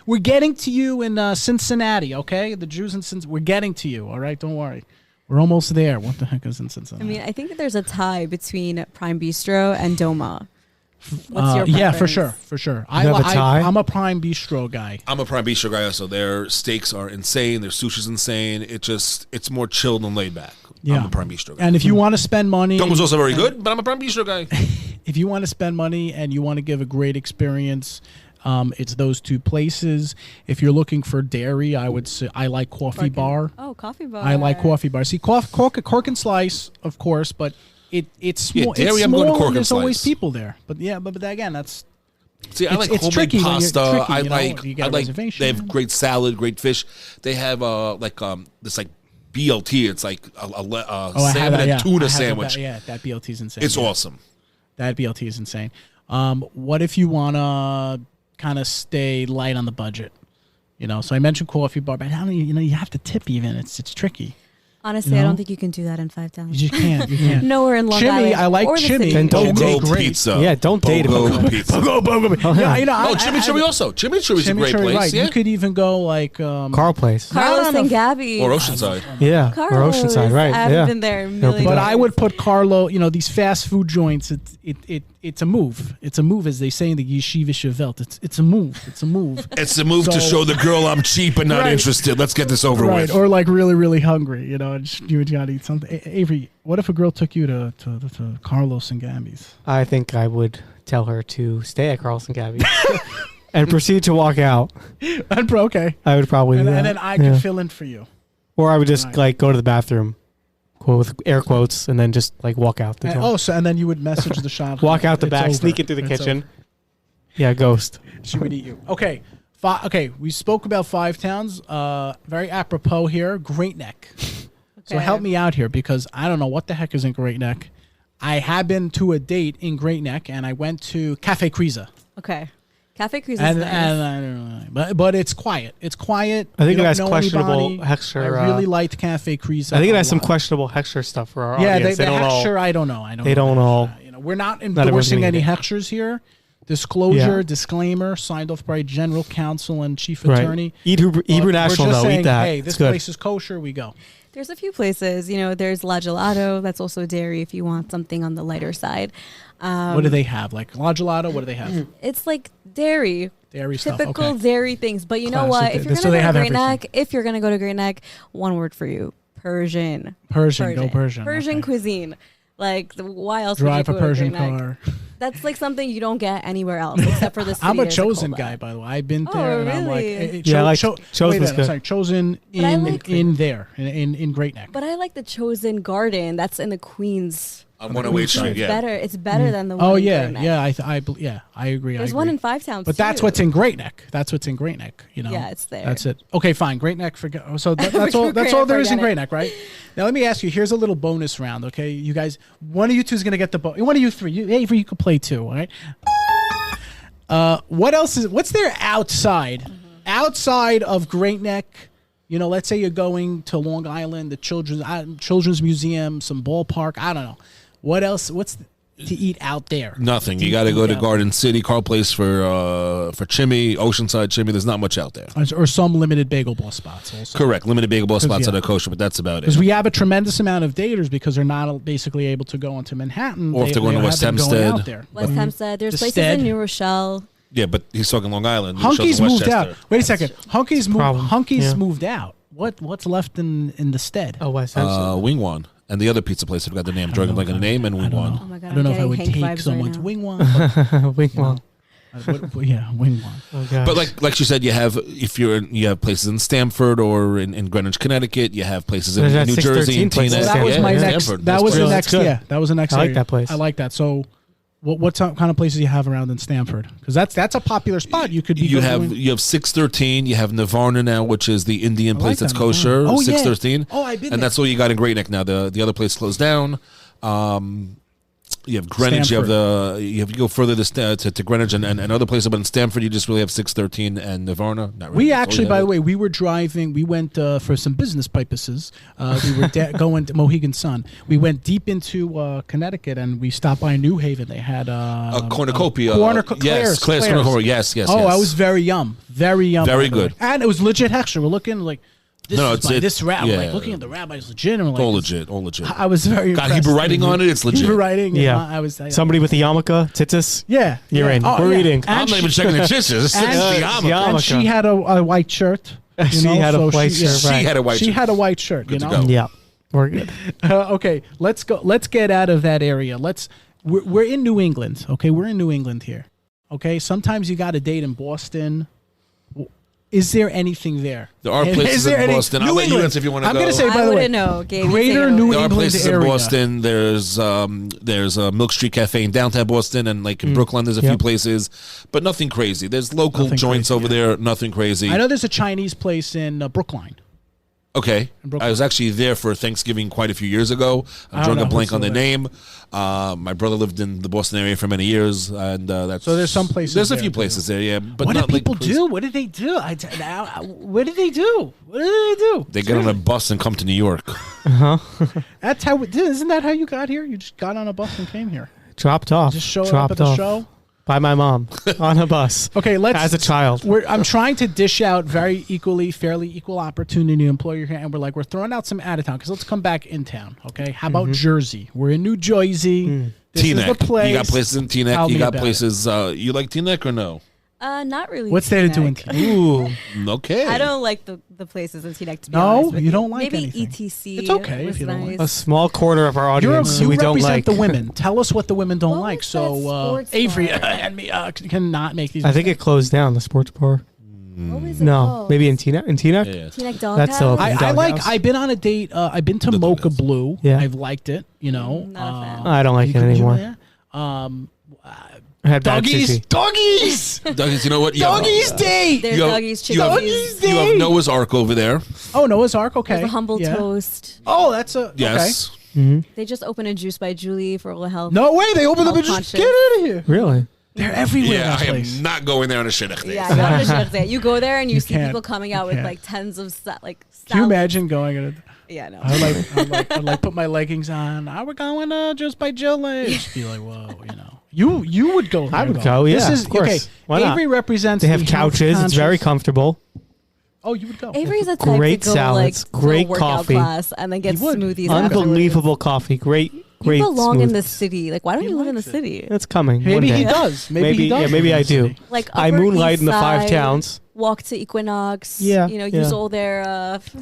We're getting to you in Cincinnati, okay? The Jews in Cincinnati. We're getting to you, all right? Don't worry. We're almost there. What the heck is in Cincinnati? I mean, I think that there's a tie between Prime Bistro and Doma. What's your yeah, preference? for sure. You have a tie? I'm a Prime Bistro guy. I'm a Prime Bistro guy also. Their steaks are insane. Their sushi's insane. It's more chilled and laid back. Yeah. I'm a Prime Bistro guy. And if you want to spend money, Doma's also very good, but I'm a Prime Bistro guy. if you want to spend money and you want to give a great experience, it's those two places. If you're looking for dairy, I would say I like Coffee Bergen. Bar. Oh, Coffee Bar. I like Coffee Bar. See, Cork and Slice, of course, but it's Yeah, small. dairy, It's I'm going to small Cork and and there's always Slice. people there. But yeah, but again, that's See, I It's- like it's homemade tricky when you're pasta. tricky, I you know, like you get I a like reservation. they have great salad, great fish. They have this like BLT. It's like a I salmon have that, and yeah. I tuna have sandwich. That BLT is insane. It's yeah. awesome. That BLT is insane. What if you want to kind of stay light on the budget? So I mentioned coffee bar, but how do you have to tip even. It's tricky. Honestly, I don't think you can do that in 5 towns. You just can't. You can't. Nowhere in Long Chimney, Island. I like or the chimney. city. Then don't Bogo date. pizza. Yeah, don't date Bogo him. pizza. Yeah, Chimichurri also. Chimichurri's a great Chimichurri, place. right. Yeah. You could even go like Carl Place. Carlos and Gabby. Or Oceanside. Yeah, or Carlos. Oceanside, right? I haven't Yeah. been there a million But times. I would put Carlo, these fast food joints. It's a move. It's a move, as they say in the Yeshiva Welt. It's a move. It's a move. It's the move to So- show the girl I'm cheap and not Right. interested. Let's get this over Right, with. or like really, really hungry. And you gotta eat something. Avery, what if a girl took you to Carlos and Gabby's? I think I would tell her to stay at Carlos and Gabby and proceed to walk out. Okay. I would probably do that. And then I can fill in for you. Or I would just Right. like go to the bathroom, quote with air quotes, and then just like walk out the door. And then you would message the shop. Walk out the It's back, over. sneak into the It's kitchen. over. Yeah, ghost. She would eat you. Okay. Okay. We spoke about 5 towns. Very apropos here. Great Neck. So Okay. help me out here because I don't know what the heck is in Great Neck. I have been to a date in Great Neck and I went to Cafe Kriza. Okay. Cafe Cruz is And nice. I don't know, but it's quiet. It's quiet. I think You it don't has know questionable anybody. Hexer. I really liked Cafe Kriza. I think it a has some lot. questionable Hexer stuff for our Yeah, audience. the don't all. Hechsher, I don't know. They don't all. We're not everyone's endorsing gonna any get Hechshers here. Disclosure, Yeah. disclaimer, signed off by General Counsel and Chief Right. Attorney. Hebrew We're National, just though. saying, Eat that. hey, It's this good. place is kosher. We go. There's a few places. There's La Gelato. That's also dairy if you want something on the lighter side. What do they have? Like La Gelato? What do they have? It's like dairy. Dairy stuff. Typical Okay. dairy things. But you know Classic. what? If you're So going they to go have to Great everything. Neck, one word for you. Persian. Persian. Go Persian. Persian Okay. cuisine. Like, why else Drive a would you go to Persian Great Neck? car. That's like something you don't get anywhere else except for the city. I'm a as chosen Cold guy, Lab. by the way. I've been Oh, there, and I'm like, really? Yeah, I like Chosen's Chosen's wait a minute, good. sorry, chosen But I in like- in Great Neck. But I like the Chosen Garden. That's in the Queens. On 108 Street, It's yeah. better. It's better than the one Oh in yeah, Great Neck. yeah. I agree. There's I one agree. in 5 towns. But that's too. what's in Great Neck. That's what's in Great Neck. Yeah, it's there. That's it. Okay, fine. Great Neck. Forget. So that's Forget all. That's all there is in forget it. Great Neck, right? Now let me ask you. Here's a little bonus round. Okay, you guys. One of you two is gonna get the bonus. One of you 3. Avery, you could play 2. All right. What else is? What's there outside? Outside of Great Neck. Let's say you're going to Long Island, the Children's Museum, some ballpark. I don't know. What else? What's to eat out there? Nothing. You got to go to Garden City, Carl Place for chimney, Oceanside chimney. There's not much out there. Or some limited bagel ball spots also. Correct. Limited bagel ball spots yeah. that are kosher, but that's about Because it. we have a tremendous amount of daters because they're not basically able to go into Manhattan. Or if they're going to have West them going Hempstead. out there. West Hempstead. There's The places Stead. in New Rochelle. Yeah, but he's talking Long Island. Hunky's Shows in moved out. Westchester. Wait a second. Hunky's problem. Yeah. moved out. What's left in the stead? Oh, West Hempstead. Wing One. And the other pizza place, I forgot the name. Dragon like a name and Wing One. Oh my God, I don't know I'm if I would getting take Hank vibes someone right to now. Wing One. Wing Wong. Yeah, Wing One. Oh, gosh. But like you said, you have places in Stamford or in Greenwich, Connecticut. You have places in There's that New Jersey, in 613 place. Teaneck. Well, that was Yeah, my yeah. next. Stamford. That was the good. next. That's good. Yeah, that was the next. I like area. that place. I like that. So, what kind of places you have around in Stamford? Because that's a popular spot. You could be. You going to have 613. You have Navarna now, which is the Indian I place like that's that, kosher. Navarna. Oh, yeah. 613. Oh, I've been And there. that's all you got in Great Neck now. The other place closed down. You have Greenwich. Stamford. You go further to Greenwich and other places, but in Stamford you just really have 613 and Navarna. Not really. We That's all actually, you by have. the way, we were driving. We went for some business purposes. We were going to Mohegan Sun. We went deep into Connecticut, and we stopped by New Haven. They had a cornucopia. Claire's. Claire's cornucopia. Yes. Oh, yes. I was very yum, very yum, Very by the way. good. And it was legit extra. We're looking like this. No, is it's- my, it- this rabbi. yeah. Like looking at the rabbis, legit. And we're like, all legit. All legit. I was very Got impressed. Hebrew writing on it. It's legit. Hebrew writing. Yeah. I was. Somebody with the yarmulke, tzitzis. Yeah, You're yeah. in. Oh, We're yeah. eating. And I'm not even she- checking the dishes. It's and- the yarmulke. yarmulke. And she had a white shirt. you She know, had a so white she- shirt, yeah. right. She had a white She shirt. had a white shirt. Good you to know. go. Yeah, we're good. Okay, let's go. Let's get out of that area. We're in New England. Okay, we're in New England here. Okay, sometimes you got a date in Boston. Is there anything there? There are And places is there in any- Boston. I'll New let you England. answer if you want to I'm go. gonna say, by I the way, wouldn't know, Gabe. You Greater take it New away. There are England places area. in Boston. There's a Milk Street Cafe in downtown Boston, and like in Brooklyn, there's a few Yep. places, but nothing crazy. There's local Nothing joints crazy, over yeah. there. Nothing crazy. I know there's a Chinese place in Brookline. Okay. In Brooklyn. I was actually there for Thanksgiving quite a few years ago. I'm drawing a blank on the name. My brother lived in the Boston area for many years, and that's So there's some places. There's a there, few too. places there, yeah. But What do not like people crazy. do? What did they do? What did they do? What did they do? They get on a bus and come to New York. That's how. Isn't that how you got here? You just got on a bus and came here. Dropped off. Just showed up Dropped at the off show. by my mom on a bus. Okay, let's. As a child. I'm trying to dish out fairly equal opportunity employer here, and we're throwing out some out of town because let's come back in town. Okay, how about Jersey? We're in New Jersey. This is the Teaneck. place. You got places in Teaneck. Tell You me got about places. You like Teaneck or no? Not really. What's there to do in Teaneck. Teaneck? Ooh. Okay. I don't like the places in Teaneck, to be No? honest with You don't like Maybe anything. ETC. It's okay was if you don't like- A small quarter of our audience You we don't represent like. the women. Tell us what the women don't What like. was So that sports Avery bar? and me cannot make these. I think it closed down, the sports bar. What was it No, called? maybe in Teaneck. In Teaneck? Yeah. Teaneck Dog That's House? so- I like. Doghouse. I've been on a date. I've been to The Mocha Doghouse. Blue. Yeah. I've liked it. You know. Not a fan. I don't like you it could- anymore. yeah. I had bad Doggies. sushi. Doggies. Doggies, you know what? You have- Doggies date. There's you have- doggies, you have- chickies. Doggies You have Day. Noah's Ark over there. Oh, Noah's Ark. Okay. There's a humble Yeah. toast. Oh, that's a. Yes. They just opened a Juice by Julie for all the health. Okay. No way. They opened up and Health just get out of here. Really? They're everywhere. Yeah, that I place. am not going there on a Shidduch day. Yeah, I got the shit there. You go there and you, see can't. people coming out You with can't. like tens of Can you imagine going in? Yeah, no. I'd like put my leggings on. We're going just by Jill. Just be like, whoa, you know. You would go. I there, would though. go, yeah, This is of course. okay. Why not? Avery represents. They have the health couches. It's very conscious- comfortable. Oh, you would go. Avery's a type Great to go salads, like great to a workout coffee. class and then get You would. smoothies. Unbelievable coffee. Great. Afterwards. You belong in smoothies. the city. Like, why don't He you live in the likes it. city? It's coming. Maybe one he day. does. Maybe he does. Yeah, maybe live I in the do. city. Like I Upper moonlight East in the five Side, towns. Walk to Equinox. Yeah, you know, yeah. use all their.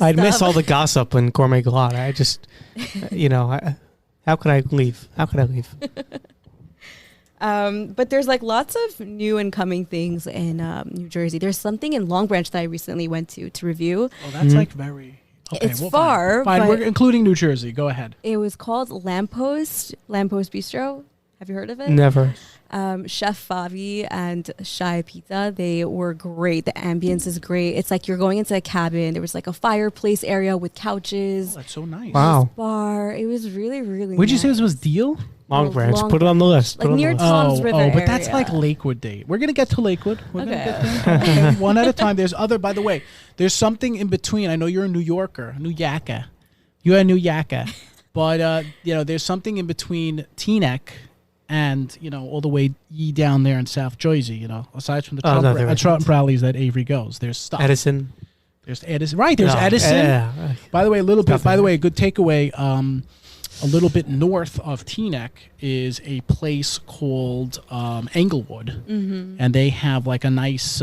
I'd miss stuff. all the gossip and gourmet galata. I just, how could I leave? How could I leave? But there's like lots of new and coming things in New Jersey. There's something in Long Branch that I recently went to review. Oh, that's like very. Okay, It's well, far, Fine, but- we're including New Jersey. Go ahead. It was called Lamppost Bistro. Have you heard of it? Never. Chef Favi and Shai Pizza, they were great. The ambience is great. It's like you're going into a cabin. There was like a fireplace area with couches, Oh, that's so nice. Wow. bar. It was really, really Would you say nice. this was Deal? Long Branch. Long Put it on the list. Like Put it on the near list. Tom's River but that's area. like Lakewood Day. We're gonna get to Lakewood. We're gonna Okay. get there. Okay, one at a time. There's other. By the way, there's something in between. I know you're a New Yorker, New Yaka. You're a New Yaka, but there's something in between Teaneck and all the way down there in South Jersey. Aside from the Oh, no, there Trump isn't. rallies that Avery goes, there's stuff. Edison. There's Edison. Right. There's No, Edison. yeah. By the way, a little bit. Nothing. By the way, a good takeaway. A little bit north of Teaneck is a place called Englewood, and they have like a nice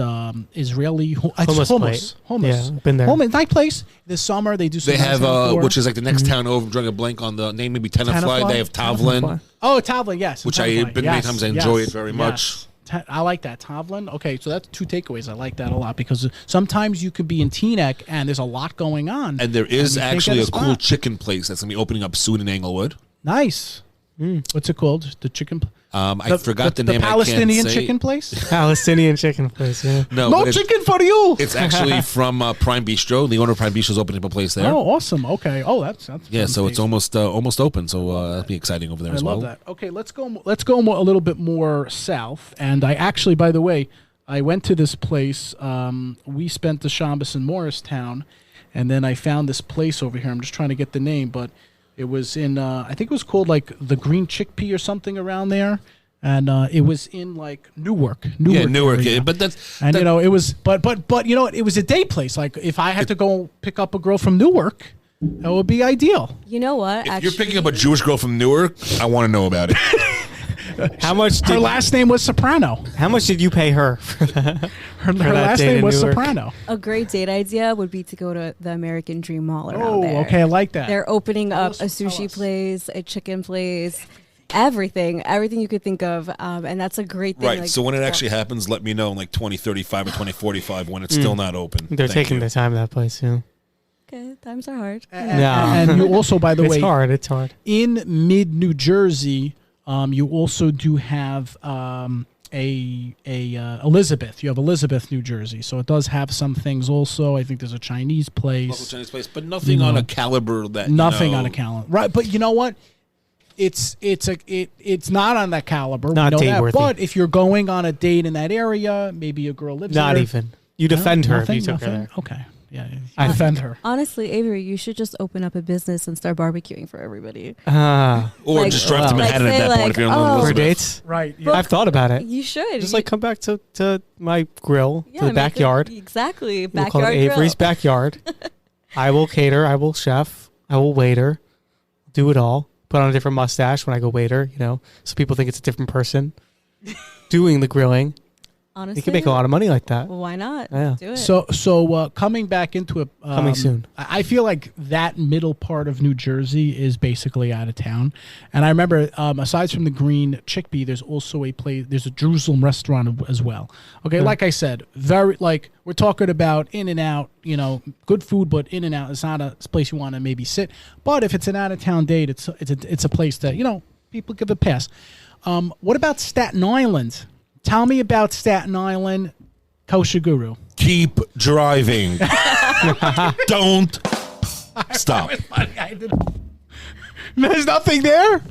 Israeli Hummus hummus. Yeah, been there. Hummus, nice place. This summer they do. Some They nice have, outdoor- which is like the next town over. I'm drawing a blank on the name, maybe Tenafly. Tenafly? They have Tavlin, oh Tavlin, yes, which Tenafly. I've been many times. I enjoy it very much. I like that Tavlin. Okay, so that's two takeaways. I like that a lot because sometimes you could be in Teaneck and there's a lot going on. And there is you can't actually get a cool spot. chicken place that's gonna be opening up soon in Englewood. Nice. What's it called? The chicken. I forgot the name. The Palestinian I can't say. chicken place. Palestinian chicken place. Yeah. No, No but it's- chicken for you. It's actually from Prime Bistro. The owner of Prime Bistro is opening up a place there. Oh, awesome. Okay. Oh, that's Yeah, so it's amazing. almost open. So that'll be exciting over there I as love well. that. Okay, let's go a little bit more south. And I actually, by the way, I went to this place. We spent the Shabbos in Morristown, and then I found this place over here. I'm just trying to get the name, but it was in I think it was called like the Green Chickpea or something around there. And it was in like Newark. Yeah, Newark. area. But that's And that- it was, but it was a day place. Like if I had to go pick up a girl from Newark, that would be ideal. You know what? if you're picking up a Jewish girl from Newark, I want to know about it. How much Her did last name was Soprano. How much did you pay her for that? Her that last date name in was Newark? Soprano. a great date idea would be to go to the American Dream Mall around Oh, there. okay, I like that. They're opening up us, a tell sushi us. place, a chicken place, everything you could think of, and that's a great thing. Right. like, So when it actually happens, let me know in like 2035 or 2045 when it's still not open. They're Thank taking you. their time that place. Yeah. okay, times are hard. And you also, by the It's way, hard. It's hard. in mid New Jersey, you also do have Elizabeth. You have Elizabeth, New Jersey, so it does have some things. Also, I think there's a Chinese place, Local Chinese place, but nothing on a caliber that nothing on a caliber, right? But you know what? It's not on that caliber. Not we know date that. worthy. But if you're going on a date in that area, maybe a girl lives Not there. even. You defend her if Nothing, you took her nothing? there. Okay, yeah, you I defend her. Honestly, Avery, you should just open up a business and start barbecuing for everybody. Or Like- just drive to Like, Manhattan at say, that like, point if you're in oh, For Elizabeth. dates? Right. I've thought about it. You should. Just like come back to my grill, Yeah, to the make backyard. Exactly. We'll call it Backyard Avery's grill. backyard. I will cater. I will chef. I will waiter. Do it all. Put on a different mustache when I go waiter, so people think it's a different person doing the grilling. Honestly, You can make a lot of money like that. Well, why not? Yeah. Do it. So coming back into it, Coming soon. I feel like that middle part of New Jersey is basically out of town. And I remember, aside from the Green Chickpea, there's also there's a Jerusalem restaurant as well. Okay, like I said, we're talking about In-N-Out, good food, but In-N-Out is not a place you want to maybe sit. But if it's an out of town date, it's a place that people give a pass. What about Staten Island? Tell me about Staten Island, Kosher Guru. Keep driving. Don't stop. There's nothing there?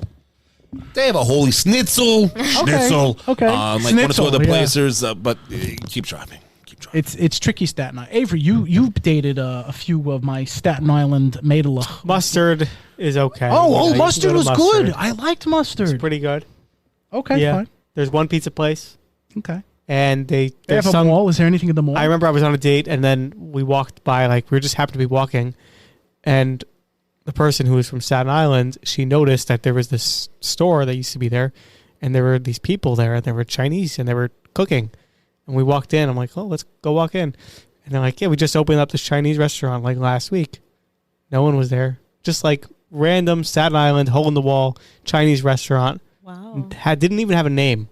They have a holy schnitzel. Schnitzel. Okay. Like one or two Schnitzel, other yeah. places, but keep driving. Keep driving. It's tricky Staten Island. Avery, you've dated a few of my Staten Island maidala. Mustard is okay. Oh, You can mustard go to was good. I liked mustard. It's pretty good. Okay, Yeah. fine. There's one pizza place, Okay. and They there's have a some. mall. Is there anything in the mall? I remember I was on a date, and then we walked by. We just happened to be walking, and the person who was from Staten Island, she noticed that there was this store that used to be there, and there were these people there, and they were Chinese, and they were cooking. And we walked in. I'm like, oh, let's go walk in. And they're like, yeah, we just opened up this Chinese restaurant last week. No one was there. Just random Staten Island, hole in the wall Chinese restaurant. Wow. Didn't even have a name.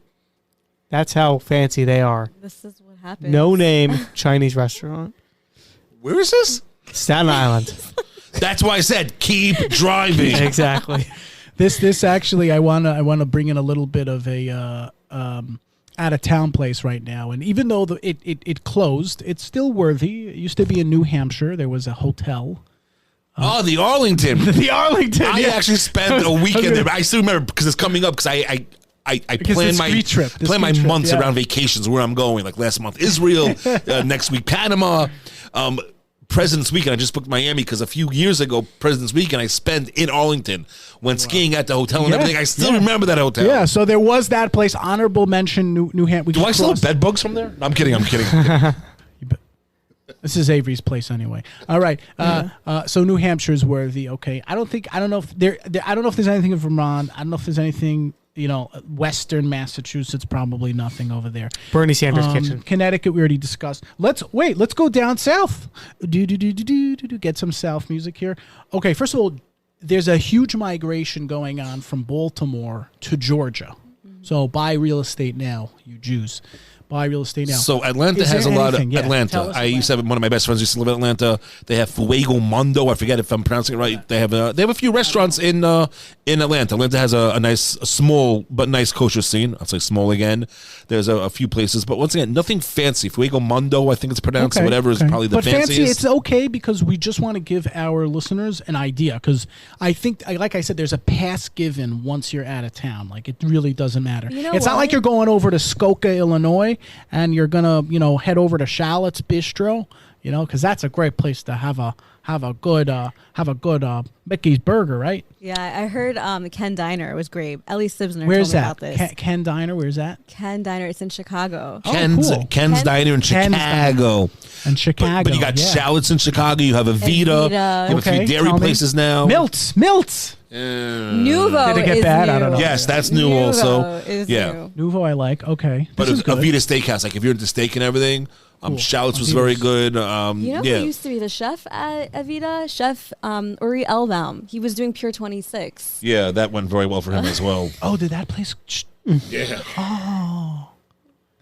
That's how fancy they are. This is what happens. No name Chinese restaurant. Where is this? Staten Island. That's why I said keep driving. Exactly. This actually, I wanna bring in a little bit of a out of town place right now. And even though it closed, it's still worthy. It used to be in New Hampshire. There was a hotel. Oh, the Arlington. The Arlington. I yeah. actually spent a weekend there. I still remember because it's coming up because I Because plan the my ski trip, the plan ski my trip, months yeah. around vacations where I'm going. Like last month Israel, next week Panama, President's Weekend. I just booked Miami because a few years ago President's Weekend I spent in Arlington. Went skiing at the hotel and Yeah, everything. I still yeah. remember that hotel. Yeah, so there was that place. Honorable mention, New Hampshire. Do I still have bed bugs from there? No, I'm kidding. This is Avery's place anyway. All right. So New Hampshire's worthy. Okay. I don't know if I don't know if there's anything in Vermont. I don't know if there's anything. Western Massachusetts, probably nothing over there. Bernie Sanders' kitchen. Connecticut, we already discussed. Let's go down south. Get some south music here. Okay, first of all, there's a huge migration going on from Baltimore to Georgia. So buy real estate now, you Jews. Buy real estate now. So Atlanta Is has a there lot of anything? Yeah, Atlanta. tell us I used to have one of my best friends used to live in Atlanta. They have Fuego Mundo. I forget if I'm pronouncing it right. They have a few restaurants in Atlanta. Atlanta has a small but nice kosher scene. I'll say small again. There's a few places, but once again, nothing fancy. Fuego Mundo, I think it's pronounced. Okay, Whatever is okay. probably the but fanciest. fancy, it's okay because we just want to give our listeners an idea. Because I think, like I said, there's a pass given once you're out of town. Like it really doesn't matter. You know It's not what? like you're going over to Skoka, Illinois, and you're gonna head over to Charlotte's Bistro. Because that's a great place to have a good Mickey's Burger, right? Yeah, I heard Ken Diner was great. Ellie Sibsner Where's told me that? about this. Ken Diner. Where's that? Ken Diner, it's in Chicago. Ken's cool. Ken's Diner in Ken's Chicago. In Chicago. But you got yeah. Shallots in Chicago. You have Evita. You have a Okay, few dairy tell me. places now. Miltz. Nouveau Did it get is bad? new. I don't know. Yes, that's new Nouveau also. is Yeah. new. Nouveau, I like. Okay, But this is good. Evita Steakhouse, like if you're into steak and everything, Cool. Shallots was very good. You know yeah. who used to be the chef at Avita? Chef Uri Elbaum. He was doing Pure 26. Yeah, that went very well for him as well. Oh, did that place? Yeah.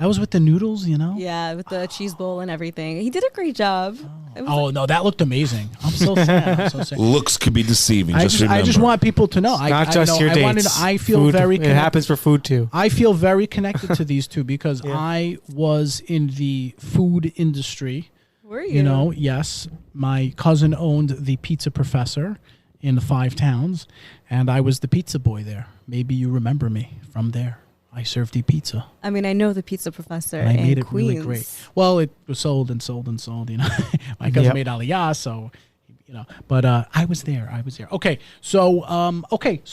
That was with the noodles, you know? Yeah, with the cheese bowl and everything. He did a great job. It was Oh, no, that looked amazing. I'm so sad. I'm so sad. Looks could be deceiving. I Just just, remember. I just want people to know. Not just your dates. I feel Food, very It happens for food too. I feel very connected to these two because Yeah. I was in the food industry. Were you? You know, yes. My cousin owned the Pizza Professor in the 5 towns, and I was the pizza boy there. Maybe you remember me from there. I served the pizza. I mean, I know the Pizza Professor And I in made it Queens. really great. Well, it was sold and sold and sold, you know. My cousin Yep. made Aliyah, so, you know. But I was there. Okay, so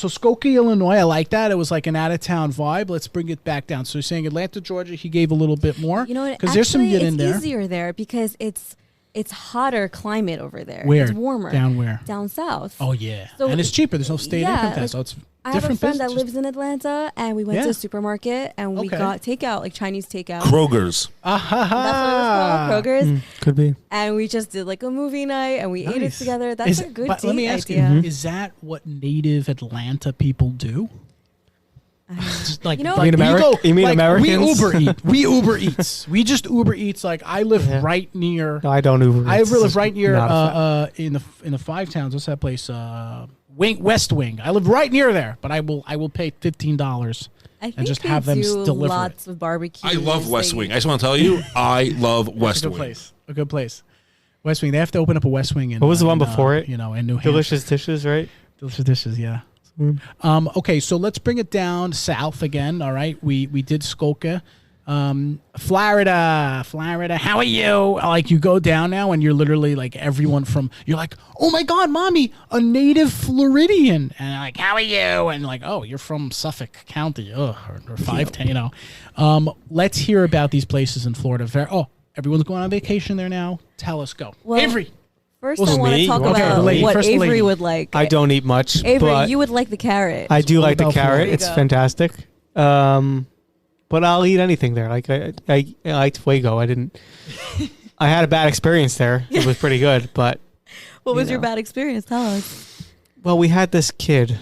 Skokie, Illinois, I like that. It was like an out-of-town vibe. Let's bring it back down. So you're saying Atlanta, Georgia, he gave a little bit more? You know what? Because there's some Actually, get in there. It's easier there because it's hotter climate over there. Where? It's warmer. Down where? Down south. Oh, yeah. So- and it's cheaper. There's no state Yeah, income tax, like, so it's I have a different friend that business. lives in Atlanta, and we went Yeah. to a supermarket and we Okay. got takeout, like Chinese takeout. Kroger's. That's what it was called, Kroger's. Could be. And we just did like a movie night, and we ate it Nice. together. That's a good but date let me ask idea. you, is that what native Atlanta people do? Just like, You know- like You mean we Ameri- you mean like, Americans? We Uber eat. We Uber Eats. We just Uber Eats. Like I live Yeah. right near. No, I don't Uber. I Eats. live right near Not a fan. in the 5 towns. What's that place? West Wing. I live right near there, but I will pay $15 I think and just they have them do deliver it. lots of barbecue. I love West Wing. I just want to tell you, I love West It's a good Wing. place. A good place. West Wing. They have to open up a West Wing. In, What was the one in, before it? You know, in New Hampshire. Delicious dishes, right? Delicious dishes, yeah. Okay, so let's bring it down south again. All right, we did Skokie, Florida. How are you? Like you go down now, and you're literally like everyone from. You're like, oh my God, mommy, a native Floridian, and like, how are you? And like, oh, you're from Suffolk County, or 510. You know, let's hear about these places in Florida. Everyone's going on vacation there now. Tell us, go, Well, Avery. First, Well, I want me? to talk Okay, about the lady. what First the Avery lady. would like. I don't eat much, Avery, but you would like the carrot. I do like the Philadelphia. carrot. There you It's go. fantastic. But I'll eat anything there. Like I liked Fuego. I had a bad experience there. It was pretty good, but What was you your know. bad experience? Tell us. well, we had this kid.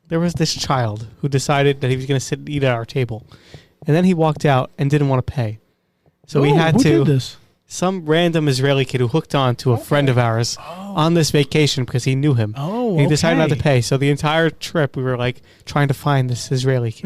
There was this child who decided that he was going to sit and eat at our table, and then he walked out and didn't want to pay. So we Oh, had who to. did this? Some random Israeli kid who hooked on to a friend of ours on this vacation because he knew him. Oh, He decided not to okay. pay. So the entire trip, we were like trying to find this Israeli kid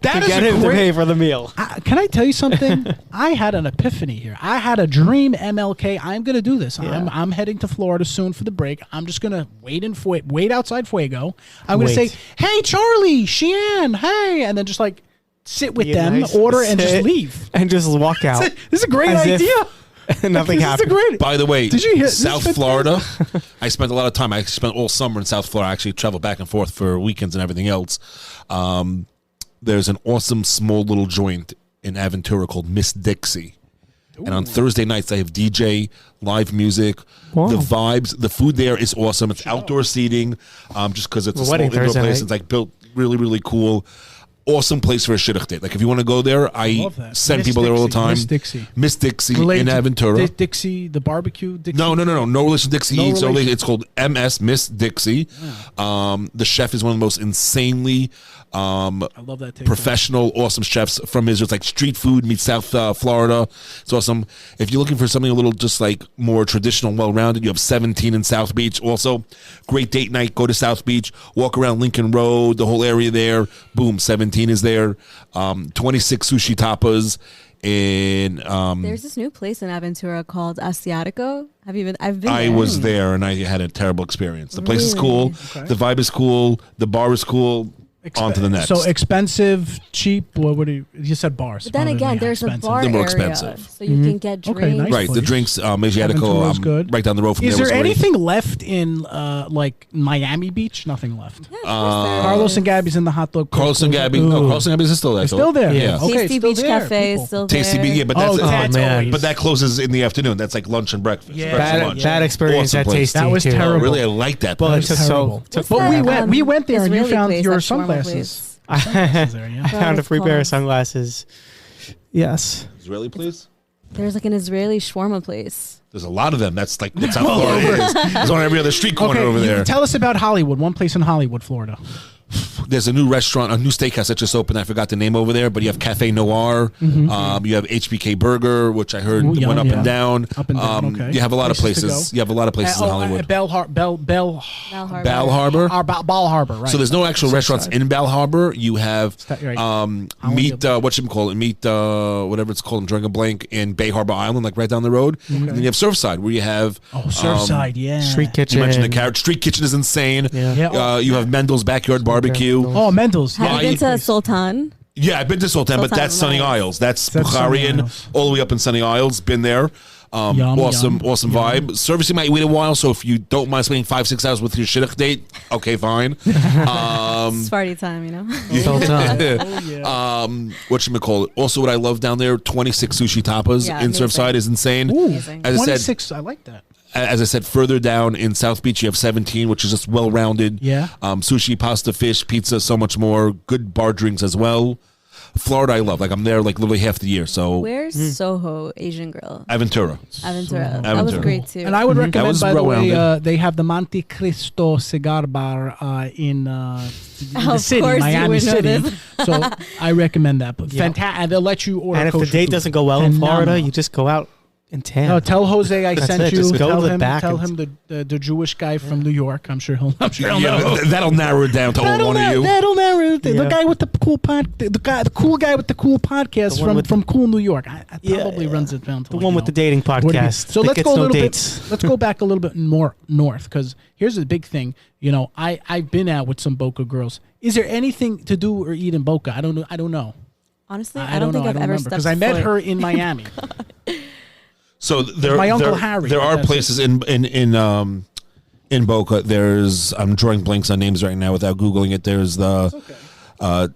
That to is get a him to great- pay for the meal. Can I tell you something? I had an epiphany here. I had a dream. MLK. I'm gonna do this. Yeah. I'm heading to Florida soon for the break. I'm just gonna wait outside Fuego. I'm gonna Wait. say, "Hey, Charlie, Sheehan, hey," and then just like sit with Be them, nice, order, and just sit, leave. and just walk out. This is a great As if idea. Nothing This happened. is a great. By the way, Did you hear- this is South fantastic. Florida, I spent a lot of time. I spent all summer in South Florida. I actually travel back and forth for weekends and everything else. There's an awesome small little joint in Aventura called Miss Dixie. And on Thursday nights, they have DJ, live music, Wow. the vibes. The food there is awesome. It's outdoor seating just because it's a The small wedding indoor Thursday place. night. It's like built really, really cool. Awesome place for a shidduch date. Like if you want to go there, I love that. send Miss people there all the Dixie, time. Miss Dixie. Miss Dixie Related in to Aventura. Dixie, the barbecue. Dixie. No relation to Dixie No Eats. relation. It's called MS Miss Dixie. The chef is one of the most insanely I love that. Take professional, awesome chefs from Israel. It's like street food meets South Florida. It's awesome. If you're looking for something a little just like more traditional, well-rounded, you have 17 in South Beach. Also, great date night. Go to South Beach, walk around Lincoln Road, the whole area there. Boom, 17 is there. 26 sushi tapas. In There's this new place in Aventura called Asiatico. Have you been? I've been. I there. was there and I had a terrible experience. The place is cool. Okay. The vibe is cool. The bar is cool. On to the next. So expensive, cheap. What would you said bars? But then again, there's a bar They're more area, expensive. so you can get drinks. Okay, nice. right, the place. drinks, Aventura's Asiatico, good. right down the road from Is there. there was great. anything left in like Miami Beach? Nothing left. Yeah, of course there Carlos is. and Gabby's in the hot dog. Carlos and Gabby. No, Ooh. Carlos and Gabby's is still there. It's still there. Yeah. Okay, Tasty it's still Beach there, Cafe people. is still there. Tasty Beach, yeah, but Oh, that's, that's man. always. but that closes in the afternoon. That's like lunch and breakfast. Yeah. Breakfast and Bad, lunch. bad experience Awesome at place. Tasty That was too. terrible. Really, I like that. Well, place. it took terrible. so. Took What's But that, we went there and you Israeli found place, your that shawarma sunglasses. place? I There, yeah. found a free pair of Close. sunglasses. Yes. Israeli, please. There's like an Israeli shawarma place. There's a lot of them. That's like that's how Florida is. There's on every other street corner Okay, over there. tell us about Hollywood. One place in Hollywood, Florida. There's a new restaurant, a new steakhouse that just opened. I forgot the name over there, but you have Cafe Noir. You have HBK Burger, which I heard went up and down. Up and down, okay. You have a lot of Places to places. go. You have a lot of places in Hollywood. Bal Harbor. Bal Harbor. Bal Harbor, right. So there's no actual restaurants in Bal Harbor. You have Right. meet whatever it's called. I'm drawing a blank in Bay Harbor Island, like right down the road. And then you have Surfside, where you have Surfside, yeah. Street kitchen. You mentioned the carrot. Street kitchen is insane. Yeah. You have Mendel's Backyard Barbecue. Oh, Mendel's. Have you been to Sultan? Yeah, I've been to Sultan, but Sultan, that's Sunny right. Isles. That's Sunny Bukharian, Isles. all the way up in Sunny Isles. Been there. Awesome vibe. Servicing might wait a while, so if you don't mind spending 5-6 hours with your Shidduch date, okay, fine. It's party time, you know. Sultan. Whatchamacallit. Also, what I love down there, 26 sushi tapas Yeah, in amazing. Surfside is insane. Amazing. As I said, 26, I like that. as I said, further down in South Beach, you have 17, which is just well-rounded. Yeah. Sushi, pasta, fish, pizza, so much more. Good bar drinks as well. Florida, I love. Like, I'm there like literally half the year. So Where's Soho Asian Grill? Aventura. Aventura. That was Aventura. great too. And I would That recommend, was by the way, well-rounded. they have the Monte Cristo Cigar Bar in the Of city, course you Miami would know City. this. So I recommend that. But Yeah. fantastic, and they'll let you order. And if the kosher date food. doesn't go well in Florida, Phenomenal. you just go out in tan. No, tell Jose I That's sent it, you. just go Tell to the him, back tell and- him the Jewish guy from New York. I'm sure he'll know. That'll narrow it down to one of you. That'll narrow it. The Yeah. guy with the cool the cool guy with the cool podcast The one with from cool New York. I Yeah, probably runs it down to the like, one you with know, the dating 40 podcast. So that let's gets go a no little dates. bit. Let's go back a little bit more north, because here's the big thing. You know, I've been out with some Boca girls. Is there anything to do or eat in Boca? I don't know. Honestly, I I don't think know. I've ever stepped because I met foot. her in Miami. So there, My Uncle there, Harry, there are that's places in Boca. There's, I'm drawing blanks on names right now without googling it. There's the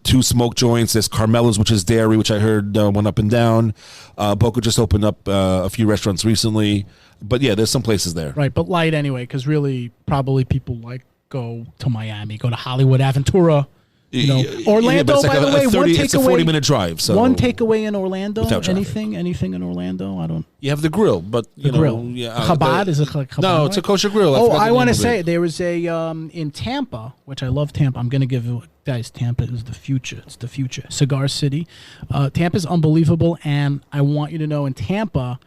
two smoke joints. There's Carmela's, which is dairy, which I heard went up and down. Boca just opened up a few restaurants recently, but yeah, there's some places there. Right, but light anyway, because really, probably people like go to Miami, go to Hollywood, Aventura. You know, Orlando. but it's like by the way, one it's a takeaway. 40-minute drive. So One takeaway in Orlando. Without traffic. Anything in Orlando? I don't. you have the grill, but The you grill. know, yeah, Chabad is it like Chabad? no, it's a kosher grill. Oh, forgot I the want name to of say it. there was a in Tampa, which I love Tampa. I'm going to give you guys, Tampa is the future. It's the future. Cigar City. Tampa's unbelievable, and I want you to know in Tampa,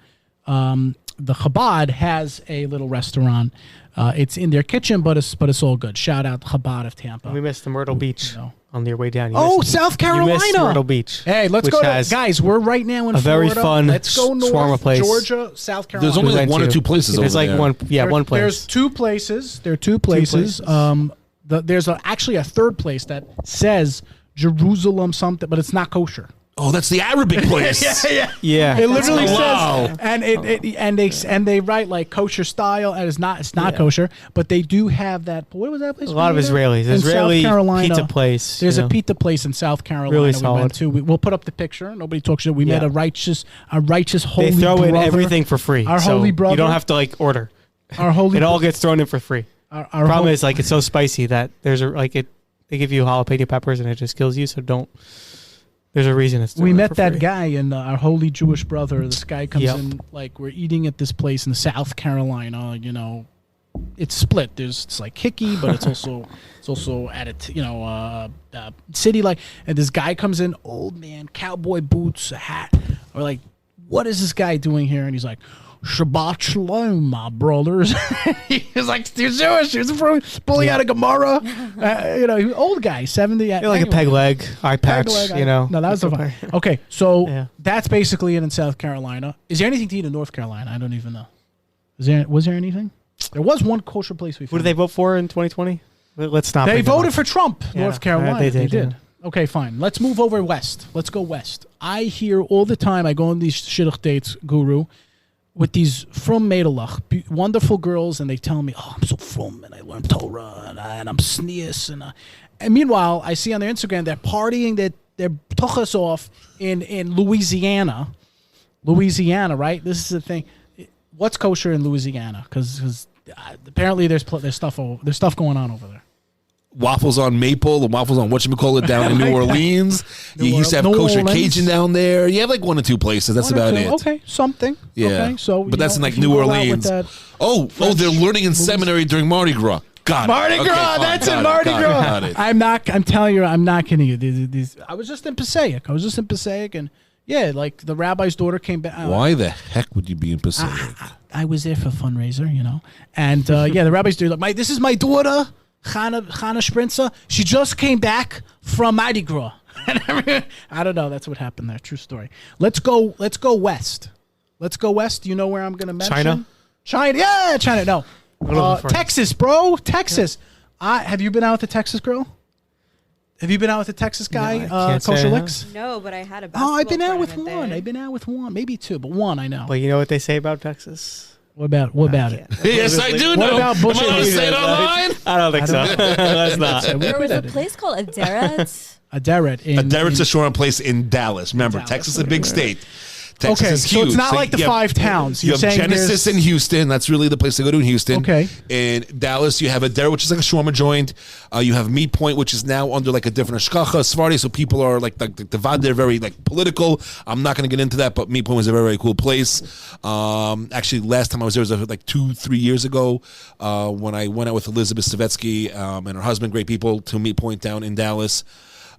the Chabad has a little restaurant. It's in their kitchen, but it's all good. Shout out Chabad of Tampa. We missed the Myrtle Beach know. on your way down. You Oh, missed- South You missed Carolina. Myrtle Beach. Hey, let's which go, has guys. We're right now in a very Florida. fun Let's go north. shawarma place. Georgia, South Carolina. There's only we like went one or to. two places There's over like there. one, yeah, one place. There's two places. There are two places. places. There's actually a third place that says Jerusalem something, but it's not kosher. Oh, that's the Arabic place. yeah, It literally Wow. says, and they write like kosher style, and it's not kosher, but they do have that. What was that place? a lot of we ate at? Israelis. In Israeli South Carolina. pizza place. There's you a know. pizza place in South Carolina Really we solid. went to. We'll put up the picture. Nobody talks shit. We met Yeah. a righteous holy They throw in brother. everything for free. Our so holy brother. You don't have to like order. Our holy. It all gets thrown in for free. our Problem ho- is like it's so spicy that there's a like it. They give you jalapeno peppers and it just kills you. So don't. There's a reason it's. We thrown in met for that free. guy and our holy Jewish brother. This guy comes Yep. in like we're eating at this place in South Carolina. You know, it's split. It's like Hickey, but it's also at a city like. And this guy comes in, old man, cowboy boots, a hat. We're like, what is this guy doing here? And he's like, Shabbat Shalom, my brothers. He's like, you're Jewish. He's pulling out a Gemara. Old guy, 70. You're like a peg leg, eye patch. You know. No, that was the fun. Okay, so Yeah. that's basically it in South Carolina. Is there anything to eat in North Carolina? I don't even know. Was there anything? There was one kosher place we found. Who did they vote for in 2020? Let's stop. They bringing them voted up. for Trump, Yeah, North Carolina. they They did, did. Okay, fine. Let's move over west. Let's go west. I hear all the time, I go on these Shidduch dates, Guru, with these from Meidalach, wonderful girls, and they tell me, oh, I'm so frum, and I learned Torah, and I'm sneus. And meanwhile, I see on their Instagram, they're partying, they're tuchas off in Louisiana. Louisiana, right? This is the thing. What's kosher in Louisiana? Because apparently there's stuff going on over there. Waffles on Maple and waffles on whatchamacallit down in New Orleans. You used to have New kosher Orleans. Cajun down there. You have like one or two places. That's One or about two. it. Okay, something. Yeah. Okay, so but that's in like if you New go out with Orleans. that Oh, they're learning in seminary during Mardi Gras. Got it. Mardi Okay, Gras. fine. That's Got it. Mardi got Gras. got it. I'm telling you, I'm not kidding you. These I was just in Passaic. And yeah, like the rabbi's daughter came back. Why the heck would you be in Pacific? I was there for a fundraiser, and yeah, the rabbi's daughter. This is my daughter, Chana Sprinza. She just came back from Mardi Gras. I don't know. That's what happened there. True story. Let's go west. Do you know where I'm going to mention? China. Yeah, China. No. Texas, bro. Texas. Have you been out with a Texas girl? Have you been out with a Texas guy, Kosher Licks? No, but I had a basketball I've been out with tournament one. there. I've been out with one. Maybe two, but one I know. But you know what they say about Texas? What about it? Yes, I do What know. about Am I Butcher? allowed to say it online? I don't think so. That's not. There was a place called Aderet. Aderet. Derek's a shawarma place in Dallas. Remember, Dallas. Texas is a big state. Texas Okay, is so huge. it's not like the you have- 5 towns. You You're have saying Genesis there's- in Houston. That's really the place to go to in Houston. Okay. In Dallas, you have a Derek, which is like a shawarma joint. You have Meat Point, which is now under like a different Ashkacha, Sephardi. So people are like the Vad, they're very like political. I'm not going to get into that, but Meat Point was a very, very cool place. Actually, last time I was there was like 2-3 years ago when I went out with Elizabeth Savetsky and her husband, great people, to Meat Point down in Dallas.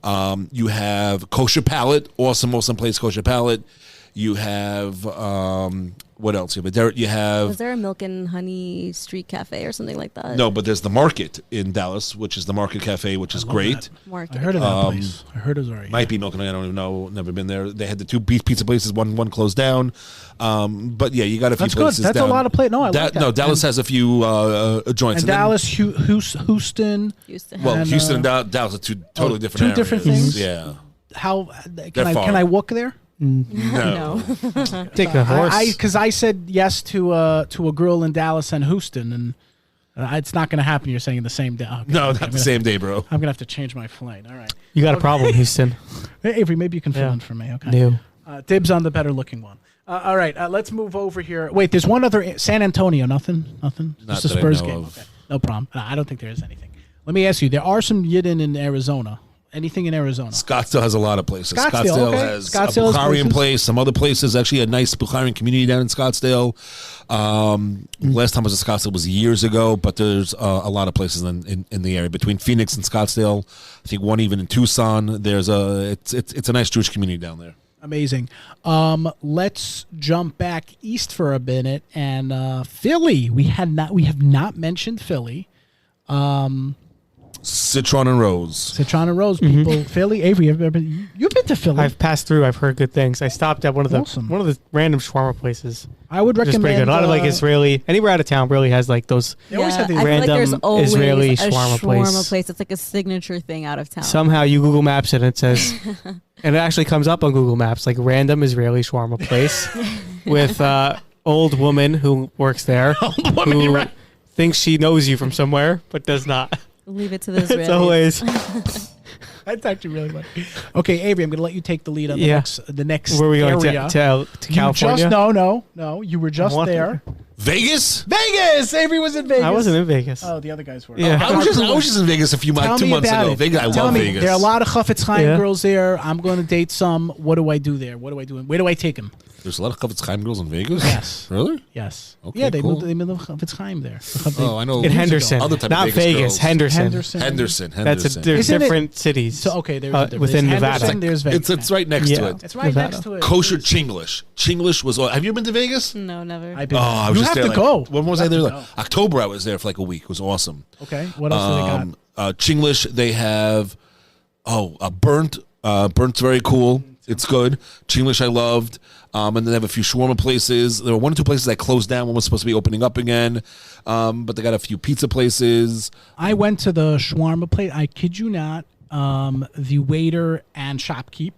You have Kosher Palette, awesome place, Kosher Palette. You have what else? You have Was there a milk and honey street cafe or something like that? no, but there's the Market in Dallas, which is the Market Cafe, which is great. Market. I heard of that place. I heard it was alright. Might be Milk and I don't even know. Never been there. They had the 2 pizza places. One closed down. But yeah, you got a few That's good. places. That's a down. lot of play. No, I like that. No, Dallas has a few joints. And then- Dallas, Houston. Houston. well, and, Houston and Dallas are two totally different. two different areas. things? Yeah. How They're can far. I walk there? No. Take a horse. Because I said yes to a girl in Dallas and Houston, and it's not going to happen. You're saying in the same day. Okay, No, okay, not the same day, bro. I'm gonna have to change my flight. All right, You got a problem, Houston. hey, Avery, maybe you can fill Yeah. in for me. Okay. New. Dibs on the better looking one. All right, let's move over here. Wait, there's one other San Antonio. Nothing. Not Just a that I Spurs know game. of. Okay. No problem. I don't think there is anything. Let me ask you. There are some Yidden in Arizona. Anything in Arizona? Scottsdale has a lot of places. Scottsdale, okay. has Scottsdale has a Bukharian places. place. Some other places. Actually, a nice Bukharian community down in Scottsdale. Last time I was in Scottsdale was years ago, but there's a lot of places in the area between Phoenix and Scottsdale. I think one even in Tucson. There's it's a nice Jewish community down there. Amazing. Let's jump back east for a minute and Philly. We have not mentioned Philly. Citron and Rose. Citron and Rose people. Philly. Avery, you've been to Philly. I've passed through. I've heard good things. I stopped at one of the Awesome. random shawarma places. I would Just recommend pretty good. A lot of like Israeli. Anywhere out of town really has like those. They always have these I feel like there's random always Israeli a shawarma place. It's like a signature thing out of town. Somehow you Google Maps it and it says, and it actually comes up on Google Maps like random Israeli shawarma place with old woman who works there who thinks she knows you from somewhere but does not. Leave it to the Israelis. It's always That's actually really funny. Okay, Avery, I'm going to let you take the lead on Yeah. the next where are we going area. to You California. just, no. You were just What? there. Vegas? Vegas. Avery was in Vegas. I wasn't in Vegas. Oh, the other guys were. Yeah. I was just in Vegas a few Tell 2 me months about ago. it. Vegas, I Tell love me, Vegas. there are a lot of Chafetz Chaim Yeah. girls there. I'm going to date some. What do I do there? What do I do? Where do I take them? There's a lot of Chafetz Chaim girls in Vegas? Yes. Really? Yes. Okay, Yeah, they cool. moved Chafetz Chaim there. Oh, I know. In Henderson, Other type of not Vegas Vegas. girls. Henderson. Henderson. Henderson. There's Isn't it- different cities. So okay, there's within there's Nevada. Henderson, there's Vegas. It's right next to Yeah. it. It's right Nevada. next to it. Kosher Chinglish. Chinglish was. Have you been to Vegas? No, never. I've been. Oh, I was you just have there. to go. When was You I there? have to Like, October. I was there for like a week. It was awesome. go. Okay. What else do they got? Chinglish. They have. Burnt. Burnt's very cool. It's good. Chinglish I loved. And then they have a few shawarma places. There were 1 or 2 places that closed down. One was supposed to be opening up again. But they got a few pizza places. I went to the shawarma place. I kid you not. The waiter and shopkeep,